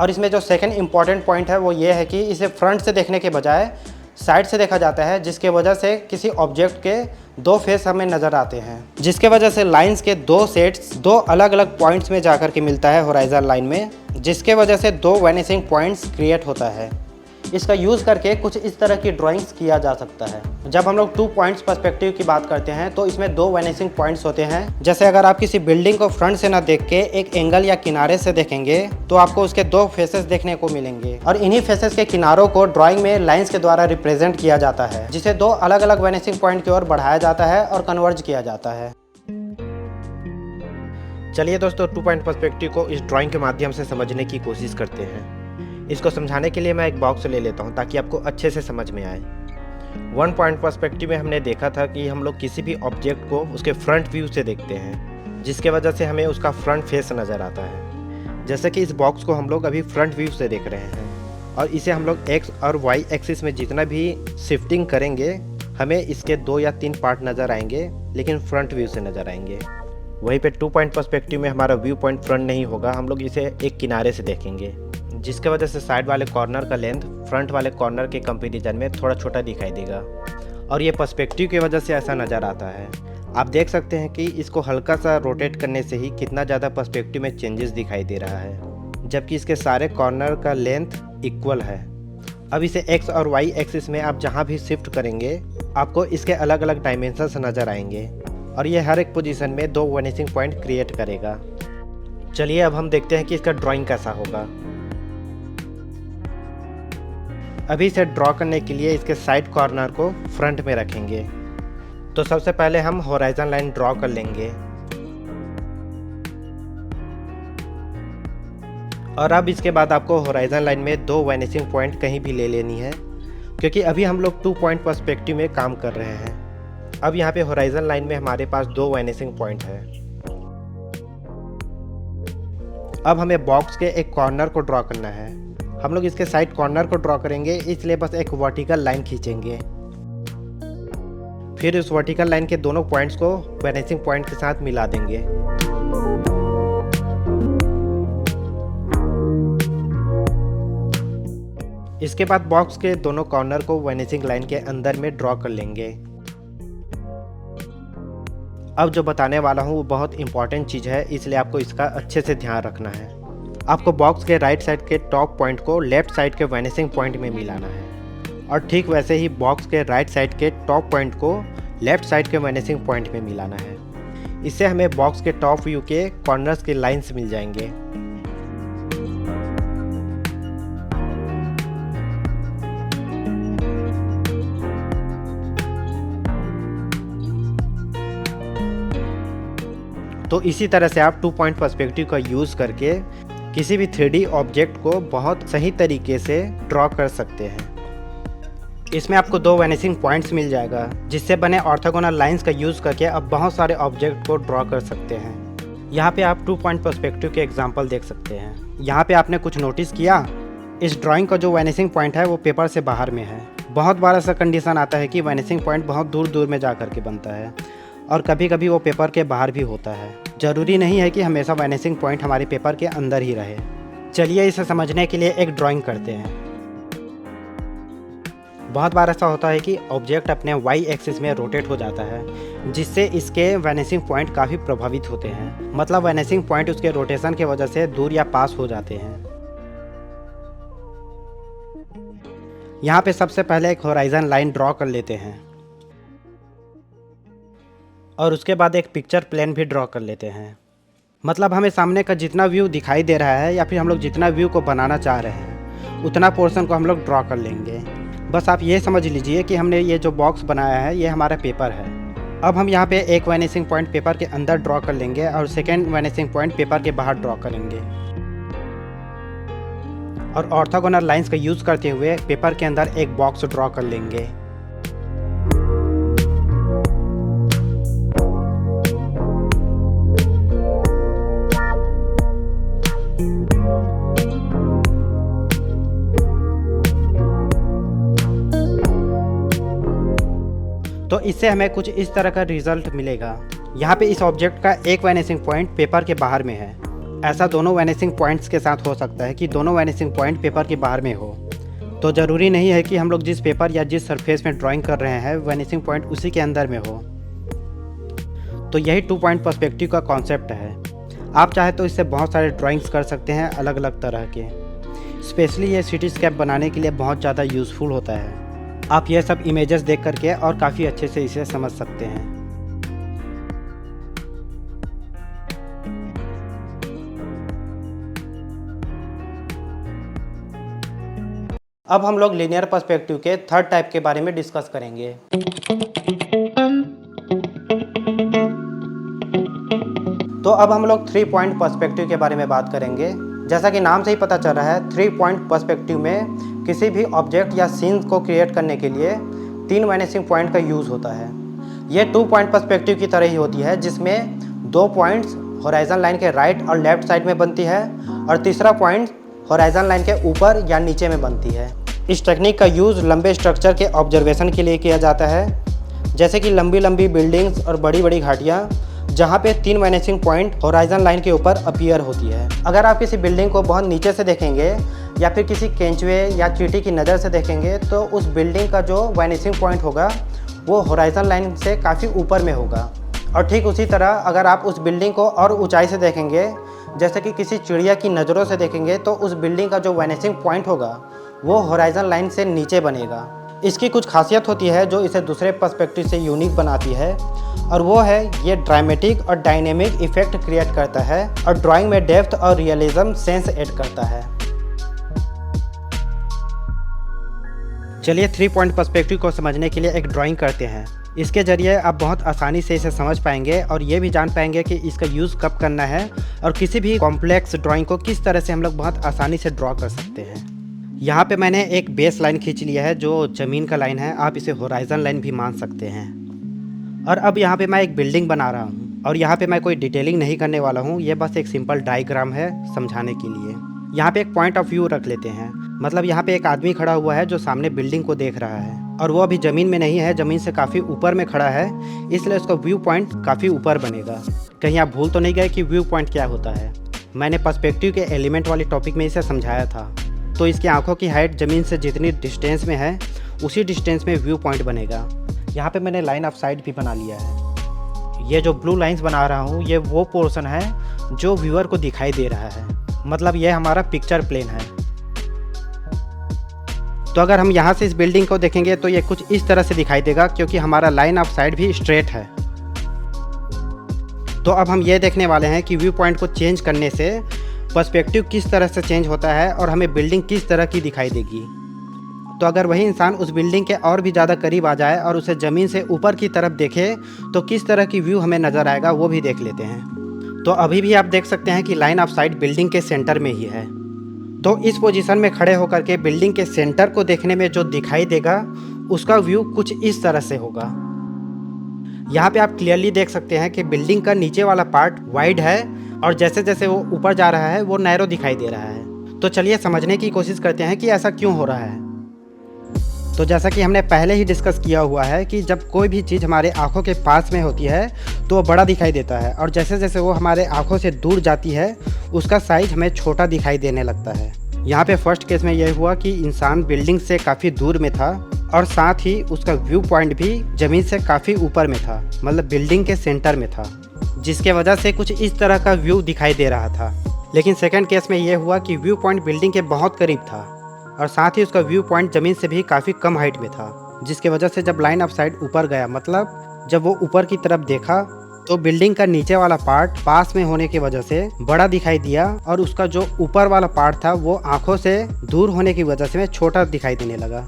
और इसमें जो सेकेंड इंपॉर्टेंट पॉइंट है वो ये है कि इसे फ्रंट से देखने के बजाय साइड से देखा जाता है, जिसके वजह से किसी ऑब्जेक्ट के दो फेस हमें नज़र आते हैं, जिसके वजह से लाइंस के दो सेट्स दो अलग अलग पॉइंट्स में जाकर के मिलता है होराइजन लाइन में, जिसके वजह से दो वैनिशिंग पॉइंट्स क्रिएट होता है। इसका यूज़ करके कुछ इस तरह की ड्राइंग्स किया जा सकता है। जब हम लोग टू पॉइंट्स पर्सपेक्टिव की बात करते हैं तो इसमें दो वैनिशिंग पॉइंट्स होते हैं। जैसे अगर आप किसी बिल्डिंग को फ्रंट से ना देख के एक एंगल या किनारे से देखेंगे तो आपको उसके दो फेसेस देखने को मिलेंगे, और इन्हीं फेसेस के किनारों को ड्राइंग में लाइन्स के द्वारा रिप्रेजेंट किया जाता है, जिसे दो अलग अलग वैनिशिंग पॉइंट की ओर बढ़ाया जाता है और कन्वर्ज किया जाता है। चलिए दोस्तों, 2 पॉइंट पर्सपेक्टिव को इस ड्राइंग के माध्यम से समझने की कोशिश करते हैं। इसको समझाने के लिए मैं एक बॉक्स ले लेता हूँ ताकि आपको अच्छे से समझ में आए। 1 पॉइंट पर्सपेक्टिव में हमने देखा था कि हम लोग किसी भी ऑब्जेक्ट को उसके फ्रंट व्यू से देखते हैं, जिसके वजह से हमें उसका फ्रंट फेस नज़र आता है। जैसे कि इस बॉक्स को हम लोग अभी फ्रंट व्यू से देख रहे हैं और इसे हम लोग एक्स और वाई एक्सिस में जितना भी शिफ्टिंग करेंगे हमें इसके 2 या 3 पार्ट नज़र आएंगे, लेकिन फ्रंट व्यू से नज़र आएंगे। वहीं पे 2 पॉइंट पर्सपेक्टिव में हमारा व्यू पॉइंट फ्रंट नहीं होगा, हम लोग इसे एक किनारे से देखेंगे, जिसके वजह से साइड वाले कॉर्नर का लेंथ फ्रंट वाले कॉर्नर के कंपैरिजन में थोड़ा छोटा दिखाई देगा और ये पर्सपेक्टिव की वजह से ऐसा नज़र आता है। आप देख सकते हैं कि इसको हल्का सा रोटेट करने से ही कितना ज़्यादा पर्सपेक्टिव में चेंजेस दिखाई दे रहा है, जबकि इसके सारे कॉर्नर का लेंथ इक्वल है। अब इसे एक्स और वाई एक्सिस में आप जहाँ भी शिफ्ट करेंगे आपको इसके अलग अलग डायमेंशंस नज़र आएंगे और ये हर एक पोजीशन में 2 वैनिशिंग पॉइंट क्रिएट करेगा। चलिए अब हम देखते हैं कि इसका ड्राइंग कैसा होगा। अभी इसे ड्रॉ करने के लिए इसके साइड कॉर्नर को फ्रंट में रखेंगे। तो सबसे पहले हम होराइजन लाइन ड्रॉ कर लेंगे और अब इसके बाद आपको होराइजन लाइन में 2 वैनिशिंग पॉइंट कहीं भी ले लेनी है, क्योंकि अभी हम लोग 2 पॉइंट पर्सपेक्टिव में काम कर रहे हैं। अब यहाँ पे होराइजन लाइन में हमारे पास 2 वैनिशिंग पॉइंट है। अब हमें बॉक्स के एक कॉर्नर को ड्रॉ करना है। हम लोग इसके साइड कॉर्नर को ड्रॉ करेंगे, इसलिए बस एक वर्टिकल लाइन खींचेंगे। फिर उस वर्टिकल लाइन के दोनों पॉइंट्स को वैनिशिंग पॉइंट के साथ मिला देंगे। इसके बाद बॉक्स के दोनों कॉर्नर को वैनिशिंग लाइन के अंदर में ड्रॉ कर लेंगे। अब जो बताने वाला हूँ वो बहुत इंपॉर्टेंट चीज़ है, इसलिए आपको इसका अच्छे से ध्यान रखना है। आपको बॉक्स के राइट साइड के टॉप पॉइंट को लेफ्ट साइड के वैनिशिंग पॉइंट में मिलाना है और ठीक वैसे ही बॉक्स के राइट साइड के टॉप पॉइंट को लेफ्ट साइड के वैनिशिंग पॉइंट में मिलाना है। इससे हमें बॉक्स के टॉप व्यू के कॉर्नर्स के लाइंस मिल जाएंगे। तो इसी तरह से आप 2 पॉइंट पर्सपेक्टिव का यूज़ करके किसी भी 3D ऑब्जेक्ट को बहुत सही तरीके से ड्रॉ कर सकते हैं। इसमें आपको 2 वैनिशिंग पॉइंट्स मिल जाएगा, जिससे बने ऑर्थोगोनल लाइंस का यूज़ करके आप बहुत सारे ऑब्जेक्ट को ड्रॉ कर सकते हैं। यहाँ पे आप 2 पॉइंट पर्सपेक्टिव के एग्जांपल देख सकते हैं। यहाँ पे आपने कुछ नोटिस किया, इस ड्राइंग का जो वैनिशिंग पॉइंट है वो पेपर से बाहर में है। बहुत बार ऐसा कंडीशन आता है कि वैनिशिंग पॉइंट बहुत दूर दूर में जा करके बनता है और कभी कभी वो पेपर के बाहर भी होता है। ज़रूरी नहीं है कि हमेशा वैनिशिंग पॉइंट हमारे पेपर के अंदर ही रहे। चलिए इसे समझने के लिए एक ड्राइंग करते हैं। बहुत बार ऐसा होता है कि ऑब्जेक्ट अपने वाई एक्सिस में रोटेट हो जाता है, जिससे इसके वैनिशिंग पॉइंट काफ़ी प्रभावित होते हैं। मतलब वैनिशिंग पॉइंट उसके रोटेशन की वजह से दूर या पास हो जाते हैं। यहाँ पे सबसे पहले एक होराइजन लाइन ड्रॉ कर लेते हैं और उसके बाद एक पिक्चर प्लेन भी ड्रॉ कर लेते हैं। मतलब हमें सामने का जितना व्यू दिखाई दे रहा है या फिर हम लोग जितना व्यू को बनाना चाह रहे हैं उतना पोर्शन को हम लोग ड्रॉ कर लेंगे। बस आप ये समझ लीजिए कि हमने ये जो बॉक्स बनाया है ये हमारा पेपर है। अब हम यहाँ पे एक वैनिशिंग पॉइंट पेपर के अंदर ड्रॉ कर लेंगे और सेकेंड वैनिशिंग पॉइंट पेपर के बाहर ड्रॉ करेंगे और ऑर्थोगोनल लाइंस का यूज़ करते हुए पेपर के अंदर एक बॉक्स ड्रॉ कर लेंगे। तो इससे हमें कुछ इस तरह का रिजल्ट मिलेगा। यहाँ पे इस ऑब्जेक्ट का एक वैनिशिंग पॉइंट पेपर के बाहर में है। ऐसा दोनों वैनिशिंग पॉइंट्स के साथ हो सकता है कि दोनों वैनिशिंग पॉइंट पेपर के बाहर में हो। तो ज़रूरी नहीं है कि हम लोग जिस पेपर या जिस सरफेस में ड्राइंग कर रहे हैं वैनिशिंग पॉइंट उसी के अंदर में हो। तो यही 2 पॉइंट पर्सपेक्टिव का कॉन्सेप्ट है। आप चाहे तो इससे बहुत सारे ड्राइंग्स कर सकते हैं अलग अलग तरह के। स्पेशली ये सिटीस्केप बनाने के लिए बहुत ज़्यादा यूज़फुल होता है। आप ये सब इमेजेस देख करके और काफ़ी अच्छे से इसे समझ सकते हैं। अब हम लोग लीनियर पर्सपेक्टिव के थर्ड टाइप के बारे में डिस्कस करेंगे। तो अब हम लोग 3 पॉइंट पर्सपेक्टिव के बारे में बात करेंगे। जैसा कि नाम से ही पता चल रहा है, 3 पॉइंट पर्सपेक्टिव में किसी भी ऑब्जेक्ट या सीन को क्रिएट करने के लिए 3 वैनिशिंग पॉइंट का यूज़ होता है। ये 2 पॉइंट पर्सपेक्टिव की तरह ही होती है, जिसमें 2 पॉइंट्स होराइजन लाइन के राइट और लेफ्ट साइड में बनती है और तीसरा पॉइंट होराइजन लाइन के ऊपर या नीचे में बनती है। इस टेक्निक का यूज़ लंबे स्ट्रक्चर के ऑब्जर्वेशन के लिए किया जाता है, जैसे कि लंबी लंबी बिल्डिंग्स और बड़ी बड़ी घाटियाँ, जहाँ पे 3 वैनिशिंग पॉइंट होराइजन लाइन के ऊपर अपीयर होती है। अगर आप किसी बिल्डिंग को बहुत नीचे से देखेंगे या फिर किसी केंचुए या चींटी की नज़र से देखेंगे, तो उस बिल्डिंग का जो वैनिशिंग पॉइंट होगा वो होराइजन लाइन से काफ़ी ऊपर में होगा। और ठीक उसी तरह अगर आप उस बिल्डिंग को और ऊंचाई से देखेंगे, जैसे कि किसी चिड़िया की नज़रों से देखेंगे, तो उस बिल्डिंग का जो वैनिशिंग पॉइंट होगा वो होराइजन लाइन से नीचे बनेगा। इसकी कुछ खासियत होती है जो इसे दूसरे पर्सपेक्टिव से यूनिक बनाती है, और वो है ये ड्रामेटिक और डायनेमिक इफेक्ट क्रिएट करता है और ड्राइंग में डेप्थ और रियलिज्म सेंस ऐड करता है। चलिए 3 पॉइंट पर्सपेक्टिव को समझने के लिए एक ड्राइंग करते हैं। इसके ज़रिए आप बहुत आसानी से इसे समझ पाएंगे और ये भी जान पाएंगे कि इसका यूज़ कब करना है और किसी भी कॉम्प्लेक्स ड्राइंग को किस तरह से हम लोग बहुत आसानी से ड्रॉ कर सकते हैं। यहाँ पे मैंने एक बेस लाइन खींच लिया है जो ज़मीन का लाइन है, आप इसे होराइजन लाइन भी मान सकते हैं। और अब यहाँ पे मैं एक बिल्डिंग बना रहा हूँ और यहाँ पे मैं कोई डिटेलिंग नहीं करने वाला हूँ, ये बस एक सिंपल डायग्राम है समझाने के लिए। यहाँ पे एक पॉइंट ऑफ व्यू रख लेते हैं, मतलब यहाँ पे एक आदमी खड़ा हुआ है जो सामने बिल्डिंग को देख रहा है और वो अभी ज़मीन में नहीं है, ज़मीन से काफ़ी ऊपर में खड़ा है, इसलिए उसका व्यू पॉइंट काफ़ी ऊपर बनेगा। कहीं आप भूल तो नहीं गए कि व्यू पॉइंट क्या होता है? मैंने पर्सपेक्टिव के एलिमेंट वाली टॉपिक में इसे समझाया था। तो इसकी आंखों की हाइट ज़मीन से जितनी डिस्टेंस में है उसी डिस्टेंस में व्यू पॉइंट बनेगा। यहाँ पे मैंने लाइन ऑफ साइट भी बना लिया है। ये जो ब्लू लाइंस बना रहा हूँ ये वो पोर्शन है जो व्यूअर को दिखाई दे रहा है, मतलब ये हमारा पिक्चर प्लेन है। तो अगर हम यहाँ से इस बिल्डिंग को देखेंगे तो ये कुछ इस तरह से दिखाई देगा, क्योंकि हमारा लाइन ऑफ साइट भी स्ट्रेट है। तो अब हम ये देखने वाले हैं कि व्यू पॉइंट को चेंज करने से पर्सपेक्टिव किस तरह से चेंज होता है और हमें बिल्डिंग किस तरह की दिखाई देगी। तो अगर वही इंसान उस बिल्डिंग के और भी ज़्यादा करीब आ जाए और उसे ज़मीन से ऊपर की तरफ देखे तो किस तरह की व्यू हमें नज़र आएगा, वो भी देख लेते हैं। तो अभी भी आप देख सकते हैं कि लाइन ऑफ साइट बिल्डिंग के सेंटर में ही है। तो इस पोजीशन में खड़े होकर के बिल्डिंग के सेंटर को देखने में जो दिखाई देगा उसका व्यू कुछ इस तरह से होगा। यहाँ पे आप क्लियरली देख सकते हैं कि बिल्डिंग का नीचे वाला पार्ट वाइड है और जैसे जैसे वो ऊपर जा रहा है वो नैरो दिखाई दे रहा है। तो चलिए समझने की कोशिश करते हैं कि ऐसा क्यों हो रहा है। तो जैसा कि हमने पहले ही डिस्कस किया हुआ है कि जब कोई भी चीज़ हमारे आँखों के पास में होती है तो वो बड़ा दिखाई देता है, और जैसे जैसे वो हमारे आँखों से दूर जाती है उसका साइज हमें छोटा दिखाई देने लगता है। यहाँ पे फर्स्ट केस में यह हुआ कि इंसान बिल्डिंग से काफ़ी दूर में था और साथ ही उसका व्यू पॉइंट भी ज़मीन से काफ़ी ऊपर में था, मतलब बिल्डिंग के सेंटर में था, जिसके वजह से कुछ इस तरह का व्यू दिखाई दे रहा था। लेकिन सेकंड केस में यह हुआ कि व्यू पॉइंट बिल्डिंग के बहुत करीब था और साथ ही उसका व्यू पॉइंट ज़मीन से भी काफ़ी कम हाइट में था, जिसके वजह से जब लाइन ऑफ साइट ऊपर गया, मतलब जब वो ऊपर की तरफ देखा तो बिल्डिंग का नीचे वाला पार्ट पास में होने की वजह से बड़ा दिखाई दिया और उसका जो ऊपर वाला पार्ट था वो आंखों से दूर होने की वजह से छोटा दिखाई देने लगा।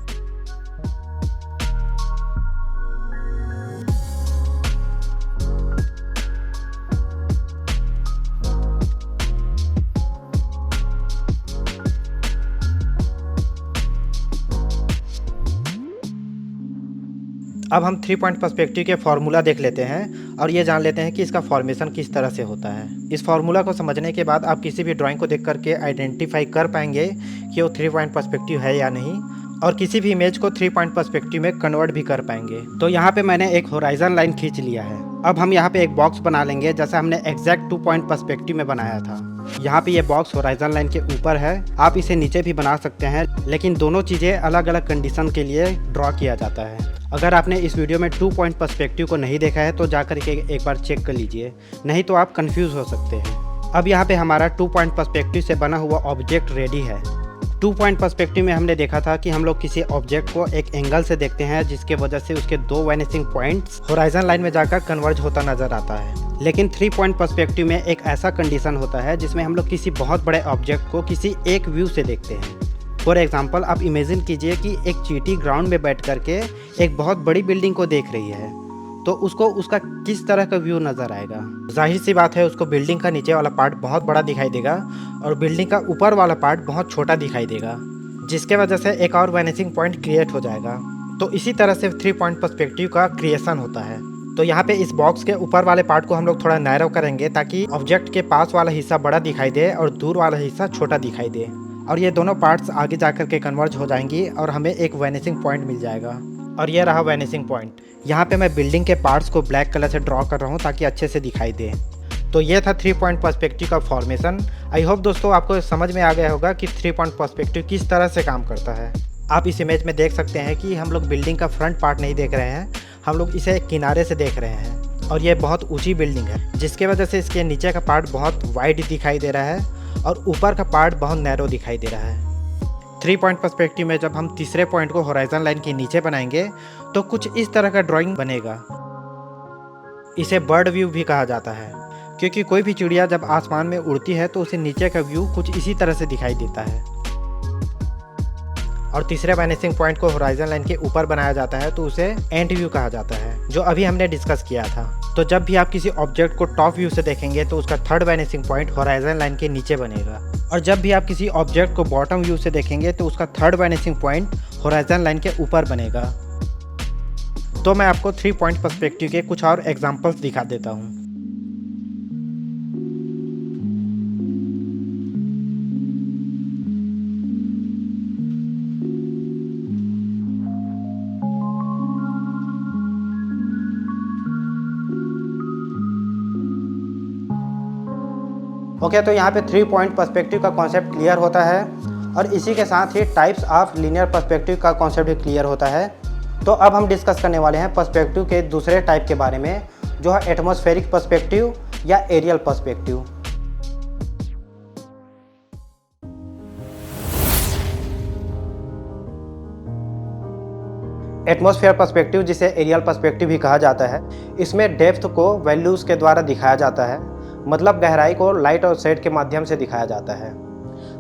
अब हम 3 पॉइंट पर्सपेक्टिव के फार्मूला देख लेते हैं और ये जान लेते हैं कि इसका फॉर्मेशन किस तरह से होता है। इस फार्मूला को समझने के बाद आप किसी भी ड्राइंग को देख करके आइडेंटिफाई कर पाएंगे कि वो 3 पॉइंट पर्सपेक्टिव है या नहीं, और किसी भी इमेज को 3 पॉइंट पर्सपेक्टिव में कन्वर्ट भी कर पाएंगे। तो यहाँ पे मैंने एक होराइजन लाइन खींच लिया है। अब हम यहाँ पे एक बॉक्स बना लेंगे जैसा हमने एग्जैक्ट 2 पॉइंट पर्सपेक्टिव में बनाया था। यहाँ पे ये बॉक्स होराइजन लाइन के ऊपर है, आप इसे नीचे भी बना सकते हैं, लेकिन दोनों चीज़ें अलग अलग कंडीशन के लिए ड्रॉ किया जाता है। अगर आपने इस वीडियो में 2 पॉइंट पर्सपेक्टिव को नहीं देखा है तो जाकर के एक बार चेक कर लीजिए, नहीं तो आप कंफ्यूज हो सकते हैं। अब यहाँ पे हमारा 2 पॉइंट पर्सपेक्टिव से बना हुआ ऑब्जेक्ट रेडी है। 2 पॉइंट पर्सपेक्टिव में हमने देखा था कि हम लोग किसी ऑब्जेक्ट को एक एंगल से देखते हैं जिसके वजह से उसके 2 वैनिशिंग पॉइंट्स होराइजन लाइन में जाकर कन्वर्ज होता नजर आता है। लेकिन 3 पॉइंट पर्सपेक्टिव में एक ऐसा कंडीशन होता है जिसमें हम लोग किसी बहुत बड़े ऑब्जेक्ट को किसी एक व्यू से देखते हैं। फॉर एग्जाम्पल आप इमेजिन कीजिए कि एक चींटी ग्राउंड में बैठ करके एक बहुत बड़ी बिल्डिंग को देख रही है, तो उसको उसका किस तरह का व्यू नज़र आएगा। जाहिर सी बात है उसको बिल्डिंग का नीचे वाला पार्ट बहुत बड़ा दिखाई देगा और बिल्डिंग का ऊपर वाला पार्ट बहुत छोटा दिखाई देगा, जिसके वजह से एक और वैनिशिंग पॉइंट क्रिएट हो जाएगा। तो इसी तरह से 3 पॉइंट पर्सपेक्टिव का क्रिएशन होता है। तो यहाँ पे इस बॉक्स के ऊपर वाले पार्ट को हम लोग थोड़ा नैरो करेंगे ताकि ऑब्जेक्ट के पास वाला हिस्सा बड़ा दिखाई दे और दूर वाला हिस्सा छोटा दिखाई दे, और ये दोनों पार्ट्स आगे जाकर के कन्वर्ज हो जाएंगी और हमें एक वैनिशिंग पॉइंट मिल जाएगा। और ये रहा वैनिशिंग पॉइंट। यहाँ पे मैं बिल्डिंग के पार्ट्स को ब्लैक कलर से ड्रॉ कर रहा हूँ ताकि अच्छे से दिखाई दे। तो ये था 3 पॉइंट पर्सपेक्टिव का फॉर्मेशन। आई होप दोस्तों आपको समझ में आ गया होगा कि 3 पॉइंट पर्सपेक्टिव किस तरह से काम करता है। आप इस इमेज में देख सकते हैं कि हम लोग बिल्डिंग का फ्रंट पार्ट नहीं देख रहे हैं, हम लोग इसे एक किनारे से देख रहे हैं। और ये बहुत ऊंची बिल्डिंग है, जिसके वजह से इसके नीचे का पार्ट बहुत वाइड दिखाई दे रहा है और ऊपर का पार्ट बहुत नैरो दिखाई दे रहा है। 3 पॉइंट पर्सपेक्टिव में जब हम तीसरे पॉइंट को होराइजन लाइन के नीचे बनाएंगे तो कुछ इस तरह का ड्राइंग बनेगा। इसे बर्ड व्यू भी कहा जाता है, क्योंकि कोई भी चिड़िया जब आसमान में उड़ती है तो उसे नीचे का व्यू कुछ इसी तरह से दिखाई देता है। और तीसरे वैनिशिंग पॉइंट को होराइजन लाइन के ऊपर बनाया जाता है तो उसे एंड व्यू कहा जाता है, जो अभी हमने डिस्कस किया था। तो जब भी आप किसी ऑब्जेक्ट को टॉप व्यू से देखेंगे तो उसका third vanishing point horizon line के नीचे बनेगा, और जब भी आप किसी ऑब्जेक्ट को बॉटम व्यू से देखेंगे तो उसका third vanishing point horizon line के ऊपर बनेगा। तो मैं आपको 3 पॉइंट पर्सपेक्टिव के कुछ और एग्जांपल्स दिखा देता हूँ। ओके, तो यहाँ पे 3 पॉइंट पर्सपेक्टिव का कॉन्सेप्ट क्लियर होता है, और इसी के साथ ही टाइप्स ऑफ लीनियर पर्सपेक्टिव का कॉन्सेप्ट भी क्लियर होता है। तो अब हम डिस्कस करने वाले हैं पर्सपेक्टिव के दूसरे टाइप के बारे में, जो है एटमॉस्फेरिक पर्सपेक्टिव या एरियल पर्सपेक्टिव। एटमॉस्फेयर पर्सपेक्टिव, जिसे एरियल पर्सपेक्टिव भी कहा जाता है, इसमें डेप्थ को वैल्यूज़ के द्वारा दिखाया जाता है, मतलब गहराई को लाइट और शेड के माध्यम से दिखाया जाता है।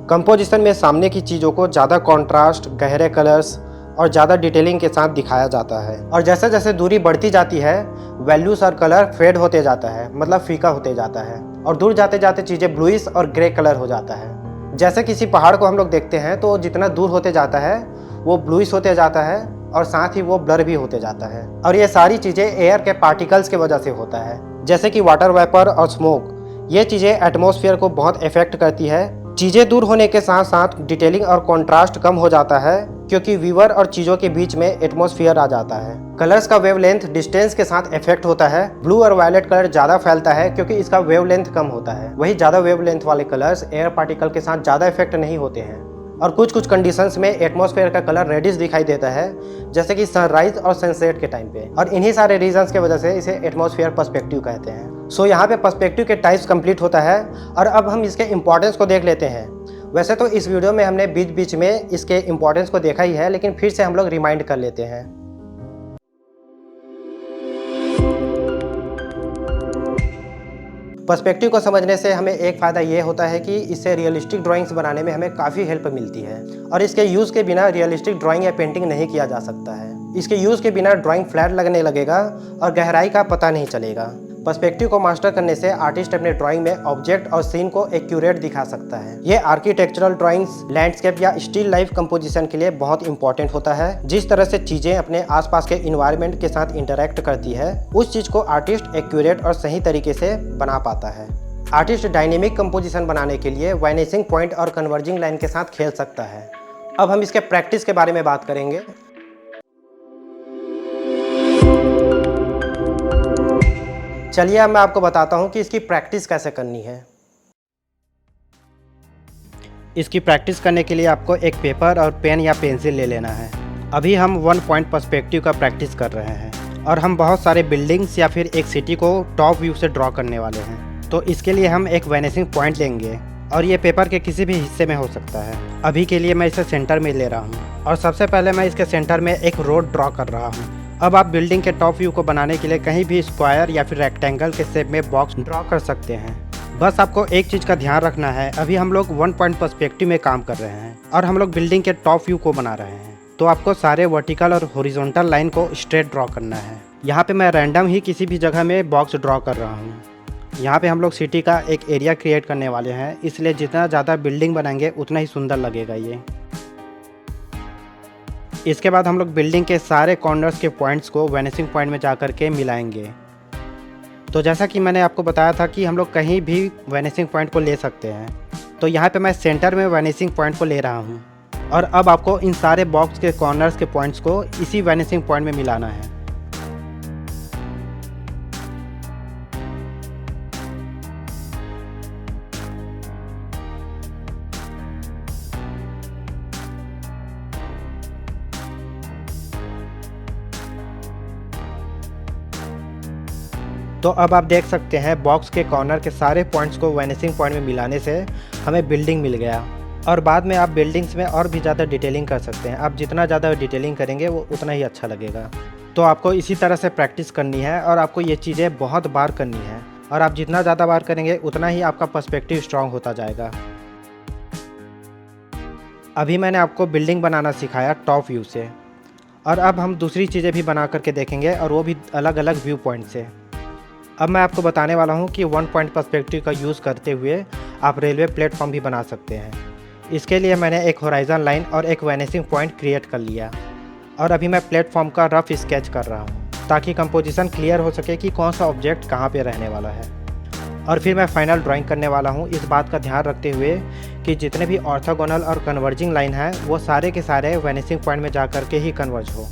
कंपोजिशन में सामने की चीज़ों को ज़्यादा कॉन्ट्रास्ट, गहरे कलर्स और ज़्यादा डिटेलिंग के साथ दिखाया जाता है। और जैसे जैसे दूरी बढ़ती जाती है वैल्यूज और कलर फेड होते जाता है, मतलब फीका होते जाता है, और दूर जाते जाते चीज़ें ब्लूइश और ग्रे कलर हो जाता है। जैसे किसी पहाड़ को हम लोग देखते हैं तो जितना दूर होते जाता है वो ब्लूइश होते जाता है और साथ ही वो ब्लर भी होते जाता है। और ये सारी चीज़ें एयर के पार्टिकल्स की वजह से होता है, जैसे कि वाटर वेपर और स्मोक। ये चीज़ें एटमॉस्फेयर को बहुत इफेक्ट करती है। चीज़ें दूर होने के साथ साथ डिटेलिंग और कॉन्ट्रास्ट कम हो जाता है, क्योंकि व्यूअर और चीज़ों के बीच में एटमॉस्फेयर आ जाता है। कलर्स का वेवलेंथ डिस्टेंस के साथ इफेक्ट होता है। ब्लू और वायलेट कलर ज़्यादा फैलता है क्योंकि इसका वेवलेंथ कम होता है। वही ज़्यादा वेवलेंथ वाले कलर्स एयर पार्टिकल के साथ ज़्यादा इफेक्ट नहीं होते हैं। और कुछ कंडीशंस में एटमॉस्फेयर का कलर रेडिश दिखाई देता है, जैसे कि सनराइज और सनसेट के टाइम पे। और इन्हीं सारे रीजंस के वजह से इसे एटमॉस्फेयर पर्सपेक्टिव कहते हैं। सो यहाँ पे पर्सपेक्टिव के टाइप्स कंप्लीट होता है, और अब हम इसके इंपॉर्टेंस को देख लेते हैं। वैसे तो इस वीडियो में हमने बीच बीच में इसके इंपॉर्टेंस को देखा ही है, लेकिन फिर से हम लोग रिमाइंड कर लेते हैं। पर्सपेक्टिव को समझने से हमें एक फ़ायदा ये होता है कि इससे रियलिस्टिक ड्राइंग्स बनाने में हमें काफ़ी हेल्प मिलती है, और इसके यूज़ के बिना रियलिस्टिक ड्राइंग या पेंटिंग नहीं किया जा सकता है। इसके यूज़ के बिना ड्राइंग फ्लैट लगने लगेगा और गहराई का पता नहीं चलेगा। पर्सपेक्टिव को मास्टर करने से आर्टिस्ट अपने ड्राइंग में ऑब्जेक्ट और सीन को एक्यूरेट दिखा सकता है। ये आर्किटेक्चरल ड्राइंग्स, लैंडस्केप या स्टिल लाइफ कंपोजिशन के लिए बहुत इंपॉर्टेंट होता है। जिस तरह से चीज़ें अपने आसपास के इन्वायरमेंट के साथ इंटरेक्ट करती है, उस चीज़ को आर्टिस्ट एक्यूरेट और सही तरीके से बना पाता है। आर्टिस्ट डायनेमिक कंपोजिशन बनाने के लिए वैनिशिंग पॉइंट और कन्वर्जिंग लाइन के साथ खेल सकता है। अब हम इसके प्रैक्टिस के बारे में बात करेंगे। चलिए अब मैं आपको बताता हूं कि इसकी प्रैक्टिस कैसे करनी है। इसकी प्रैक्टिस करने के लिए आपको एक पेपर और पेन या पेंसिल ले लेना है। अभी हम 1 पॉइंट पर्सपेक्टिव का प्रैक्टिस कर रहे हैं, और हम बहुत सारे बिल्डिंग्स या फिर एक सिटी को टॉप व्यू से ड्रॉ करने वाले हैं। तो इसके लिए हम एक वैनिशिंग पॉइंट लेंगे, और ये पेपर के किसी भी हिस्से में हो सकता है। अभी के लिए मैं इसे सेंटर में ले रहा हूँ, और सबसे पहले मैं इसके सेंटर में एक रोड ड्रॉ कर रहा हूँ। अब आप बिल्डिंग के टॉप व्यू को बनाने के लिए कहीं भी स्क्वायर या फिर रेक्टेंगल के शेप में बॉक्स ड्रॉ कर सकते हैं। बस आपको एक चीज़ का ध्यान रखना है, अभी हम लोग 1 पॉइंट पर्सपेक्टिव में काम कर रहे हैं और हम लोग बिल्डिंग के टॉप व्यू को बना रहे हैं। तो आपको सारे वर्टिकल और हॉरिजॉन्टल लाइन को स्ट्रेट ड्रॉ करना है। यहाँ पे मैं रैंडम ही किसी भी जगह में बॉक्स ड्रॉ कर रहा हूँ। यहाँ पे हम लोग सिटी का एक एरिया क्रिएट करने वाले हैं, इसलिए जितना ज़्यादा बिल्डिंग बनाएंगे उतना ही सुंदर लगेगा ये। इसके बाद हम लोग बिल्डिंग के सारे कॉर्नर्स के पॉइंट्स को वैनिशिंग पॉइंट में जा कर के मिलाएंगे। तो जैसा कि मैंने आपको बताया था कि हम लोग कहीं भी वैनिशिंग पॉइंट को ले सकते हैं, तो यहाँ पे मैं सेंटर में वैनिशिंग पॉइंट को ले रहा हूँ। और अब आपको इन सारे बॉक्स के कॉर्नर्स के पॉइंट्स को इसी वैनिशिंग पॉइंट में मिलाना है। तो अब आप देख सकते हैं बॉक्स के कॉर्नर के सारे पॉइंट्स को वैनिशिंग पॉइंट में मिलाने से हमें बिल्डिंग मिल गया। और बाद में आप बिल्डिंग्स में और भी ज़्यादा डिटेलिंग कर सकते हैं। आप जितना ज़्यादा डिटेलिंग करेंगे वो उतना ही अच्छा लगेगा। तो आपको इसी तरह से प्रैक्टिस करनी है और आपको ये चीज़ें बहुत बार करनी है। और आप जितना ज़्यादा बार करेंगे उतना ही आपका पर्सपेक्टिव स्ट्रॉन्ग होता जाएगा। अभी मैंने आपको बिल्डिंग बनाना सिखाया टॉप व्यू से, और अब हम दूसरी चीज़ें भी बना करके देखेंगे, और वो भी अलग अलग व्यू पॉइंट से। अब मैं आपको बताने वाला हूँ कि वन पॉइंट पर्सपेक्टिव का यूज़ करते हुए आप रेलवे प्लेटफॉर्म भी बना सकते हैं। इसके लिए मैंने एक होराइजन लाइन और एक वैनिशिंग पॉइंट क्रिएट कर लिया, और अभी मैं प्लेटफॉर्म का रफ स्केच कर रहा हूँ ताकि कंपोजिशन क्लियर हो सके कि कौन सा ऑब्जेक्ट कहाँ पे रहने वाला है। और फिर मैं फाइनल ड्राइंग करने वाला हूँ, इस बात का ध्यान रखते हुए कि जितने भी ऑर्थोगोनल और कन्वर्जिंग लाइन हैं वो सारे के सारे वैनिशिंग पॉइंट में जा कर के ही कन्वर्ज हो।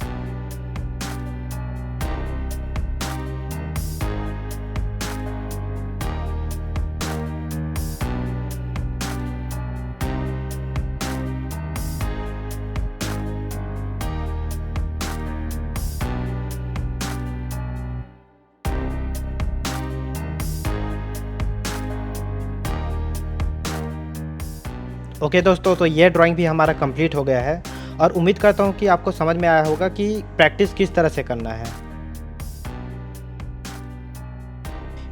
ओके दोस्तों, तो ये ड्राइंग भी हमारा कंप्लीट हो गया है, और उम्मीद करता हूँ कि आपको समझ में आया होगा कि प्रैक्टिस किस तरह से करना है।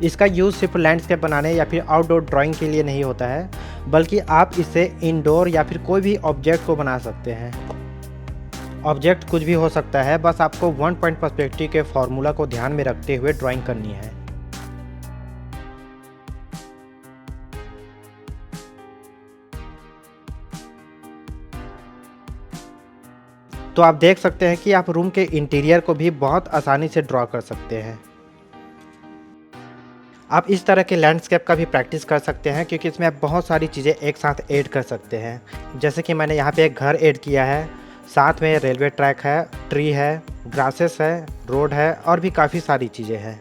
इसका यूज़ सिर्फ लैंडस्केप बनाने या फिर आउटडोर ड्राइंग के लिए नहीं होता है, बल्कि आप इससे इंडोर या फिर कोई भी ऑब्जेक्ट को बना सकते हैं। ऑब्जेक्ट कुछ भी हो सकता है, बस आपको वन पॉइंट पर्सपेक्टिव के फॉर्मूला को ध्यान में रखते हुए ड्राइंग करनी है। तो आप देख सकते हैं कि आप रूम के इंटीरियर को भी बहुत आसानी से ड्रॉ कर सकते हैं। आप इस तरह के लैंडस्केप का भी प्रैक्टिस कर सकते हैं, क्योंकि इसमें आप बहुत सारी चीज़ें एक साथ ऐड कर सकते हैं। जैसे कि मैंने यहाँ पे एक घर ऐड किया है, साथ में रेलवे ट्रैक है, ट्री है, ग्रासेस है, रोड है, और भी काफ़ी सारी चीज़ें हैं।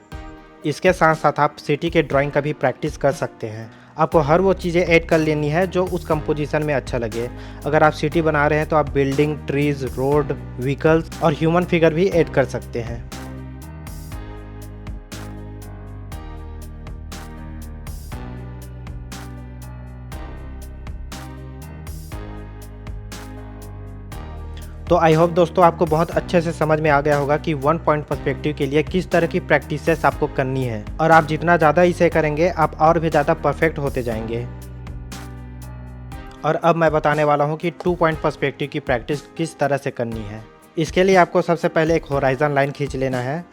इसके साथ साथ आप सिटी के ड्राइंग का भी प्रैक्टिस कर सकते हैं। आपको हर वो चीज़ें ऐड कर लेनी है जो उस कंपोजिशन में अच्छा लगे। अगर आप सिटी बना रहे हैं तो आप बिल्डिंग, ट्रीज, रोड, व्हीकल्स और ह्यूमन फिगर भी ऐड कर सकते हैं। तो आई होप दोस्तों आपको बहुत अच्छे से समझ में आ गया होगा कि वन पॉइंट पर्सपेक्टिव के लिए किस तरह की प्रैक्टिसेस आपको करनी है, और आप जितना ज़्यादा इसे करेंगे आप और भी ज़्यादा परफेक्ट होते जाएंगे। और अब मैं बताने वाला हूँ कि टू पॉइंट पर्सपेक्टिव की प्रैक्टिस किस तरह से करनी है। इसके लिए आपको सबसे पहले एक होराइजन लाइन खींच लेना है,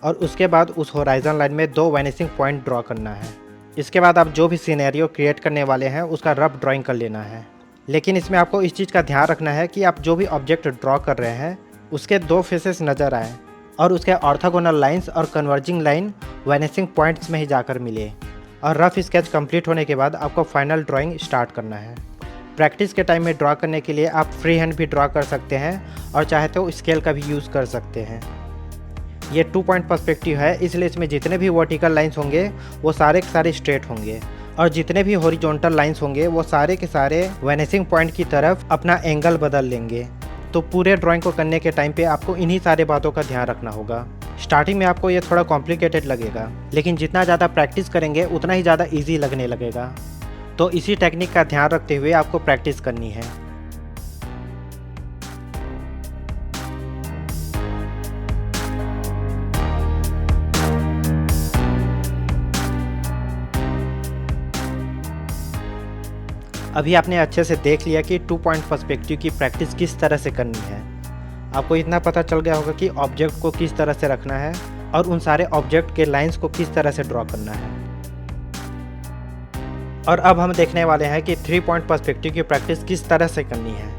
और उसके बाद उस होराइजन लाइन में दो वैनिशिंग पॉइंट ड्रॉ करना है। इसके बाद आप जो भी सिनेरियो क्रिएट करने वाले हैं उसका रफ ड्राइंग कर लेना है। लेकिन इसमें आपको इस चीज़ का ध्यान रखना है कि आप जो भी ऑब्जेक्ट ड्रॉ कर रहे हैं उसके दो फेसेस नज़र आए, और उसके ऑर्थोगोनल लाइंस और कन्वर्जिंग लाइन वैनिशिंग पॉइंट्स में ही जाकर मिले। और रफ स्केच कंप्लीट होने के बाद आपको फाइनल ड्राइंग स्टार्ट करना है। प्रैक्टिस के टाइम में ड्रॉ करने के लिए आप फ्री हैंड भी ड्रॉ कर सकते हैं, और चाहे तो स्केल का भी यूज़ कर सकते हैं। ये टू पॉइंट पर्सपेक्टिव है, इसलिए इसमें जितने भी वर्टिकल लाइंस होंगे वो सारे के सारे स्ट्रेट होंगे, और जितने भी हॉरिजॉन्टल लाइंस होंगे वो सारे के सारे वैनिशिंग पॉइंट की तरफ अपना एंगल बदल लेंगे। तो पूरे ड्राइंग को करने के टाइम पे आपको इन्हीं सारे बातों का ध्यान रखना होगा। स्टार्टिंग में आपको ये थोड़ा कॉम्प्लिकेटेड लगेगा, लेकिन जितना ज़्यादा प्रैक्टिस करेंगे उतना ही ज़्यादा ईजी लगने लगेगा। तो इसी टेक्निक का ध्यान रखते हुए आपको प्रैक्टिस करनी है। अभी आपने अच्छे से देख लिया कि टू पॉइंट पर्सपेक्टिव की प्रैक्टिस किस तरह से करनी है। आपको इतना पता चल गया होगा कि ऑब्जेक्ट को किस तरह से रखना है और उन सारे ऑब्जेक्ट के लाइंस को किस तरह से ड्रॉ करना है। और अब हम देखने वाले हैं कि 3 पॉइंट पर्सपेक्टिव की प्रैक्टिस किस तरह से करनी है।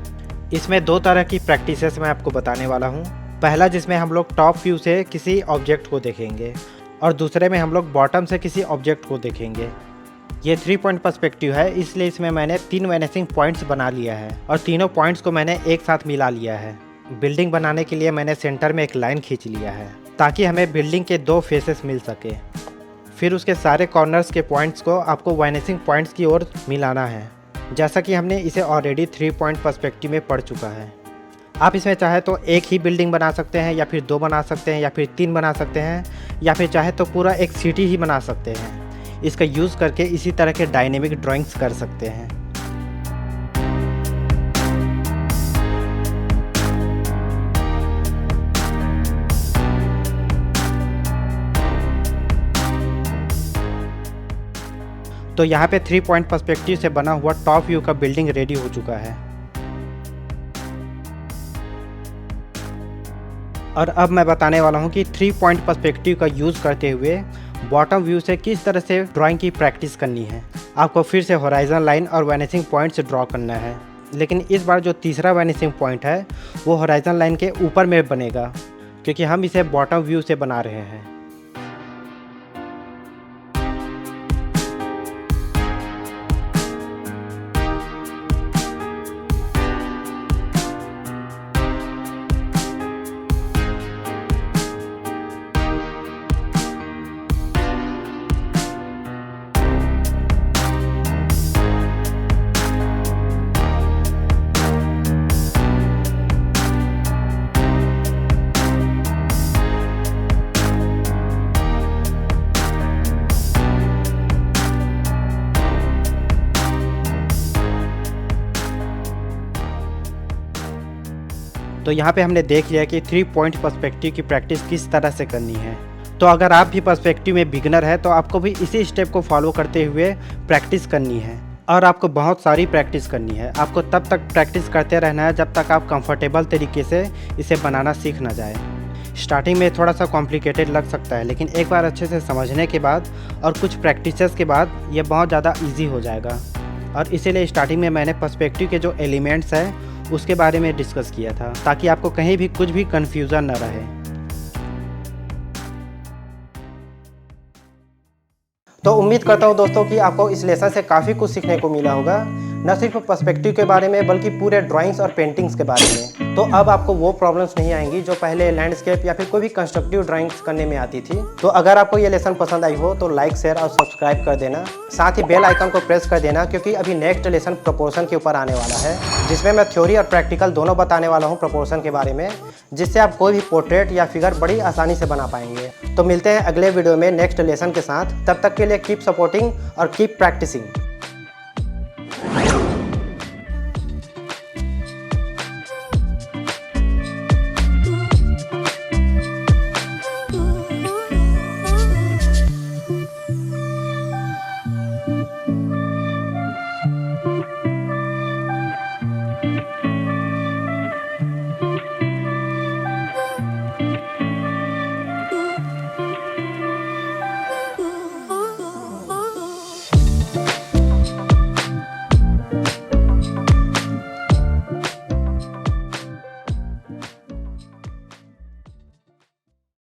इसमें 2 तरह की प्रैक्टिसेस मैं आपको बताने वाला हूँ। पहला जिसमें हम लोग टॉप व्यू से किसी ऑब्जेक्ट को देखेंगे और दूसरे में हम लोग बॉटम से किसी ऑब्जेक्ट को देखेंगे। ये 3 पॉइंट पर्सपेक्टिव है, इसलिए इसमें मैंने 3 वैनिशिंग पॉइंट्स बना लिया है और तीनों पॉइंट्स को मैंने एक साथ मिला लिया है। बिल्डिंग बनाने के लिए मैंने सेंटर में एक लाइन खींच लिया है ताकि हमें बिल्डिंग के 2 फेसेस मिल सके। फिर उसके सारे कॉर्नर्स के पॉइंट्स को आपको वैनिशिंग पॉइंट्स की ओर मिलाना है, जैसा कि हमने इसे ऑलरेडी 3 पॉइंट पर्सपेक्टिव में पढ़ चुका है। आप इसमें चाहे तो एक ही बिल्डिंग बना सकते हैं या फिर 2 बना सकते हैं या फिर 3 बना सकते हैं या फिर चाहे तो पूरा एक सिटी ही बना सकते हैं। इसका यूज़ करके इसी तरह के डायनेमिक ड्राइंग्स कर सकते हैं। तो यहाँ पे 3 पॉइंट पर्सपेक्टिव से बना हुआ टॉप व्यू का बिल्डिंग रेडी हो चुका है। और अब मैं बताने वाला हूँ कि 3 पॉइंट पर्सपेक्टिव का यूज़ करते हुए बॉटम व्यू से किस तरह से ड्राइंग की प्रैक्टिस करनी है। आपको फिर से होराइजन लाइन और वैनिशिंग पॉइंट से ड्रॉ करना है, लेकिन इस बार जो तीसरा वैनिशिंग पॉइंट है वो होराइजन लाइन के ऊपर में बनेगा, क्योंकि हम इसे बॉटम व्यू से बना रहे हैं। तो यहाँ पे हमने देख लिया कि 3 पॉइंट पर्सपेक्टिव की प्रैक्टिस किस तरह से करनी है। तो अगर आप भी पर्सपेक्टिव में बिगनर है तो आपको भी इसी स्टेप को फॉलो करते हुए प्रैक्टिस करनी है, और आपको बहुत सारी प्रैक्टिस करनी है। आपको तब तक प्रैक्टिस करते रहना है जब तक आप कंफर्टेबल तरीके से इसे बनाना सीख ना जाए। स्टार्टिंग में थोड़ा सा कॉम्प्लिकेटेड लग सकता है, लेकिन एक बार अच्छे से समझने के बाद और कुछ प्रैक्टिसेस के बाद ये बहुत ज़्यादा ईजी हो जाएगा। और इसीलिए स्टार्टिंग में मैंने पर्सपेक्टिव के जो एलिमेंट्स हैं उसके बारे में डिस्कस किया था, ताकि आपको कहीं भी कुछ भी कन्फ्यूज़न न रहे। तो उम्मीद करता हूँ दोस्तों कि आपको इस लेसन से काफ़ी कुछ सीखने को मिला होगा, न सिर्फ पर्सपेक्टिव के बारे में बल्कि पूरे ड्राइंग्स और पेंटिंग्स के बारे में। तो अब आपको वो प्रॉब्लम्स नहीं आएंगी जो पहले लैंडस्केप या फिर कोई भी कंस्ट्रक्टिव ड्राइंग्स करने में आती थी। तो अगर आपको ये लेसन पसंद आई हो तो लाइक, शेयर और सब्सक्राइब कर देना। साथ ही बेल आइकन को प्रेस कर देना, क्योंकि अभी नेक्स्ट लेसन प्रोपोर्शन के ऊपर आने वाला है, जिसमें मैं थ्योरी और प्रैक्टिकल दोनों बताने वाला हूँ प्रोपोर्शन के बारे में, जिससे आप कोई भी पोर्ट्रेट या फिगर बड़ी आसानी से बना पाएंगे। तो मिलते हैं अगले वीडियो में नेक्स्ट लेसन के साथ। तब तक के लिए कीप सपोर्टिंग और कीप प्रैक्टिसिंग।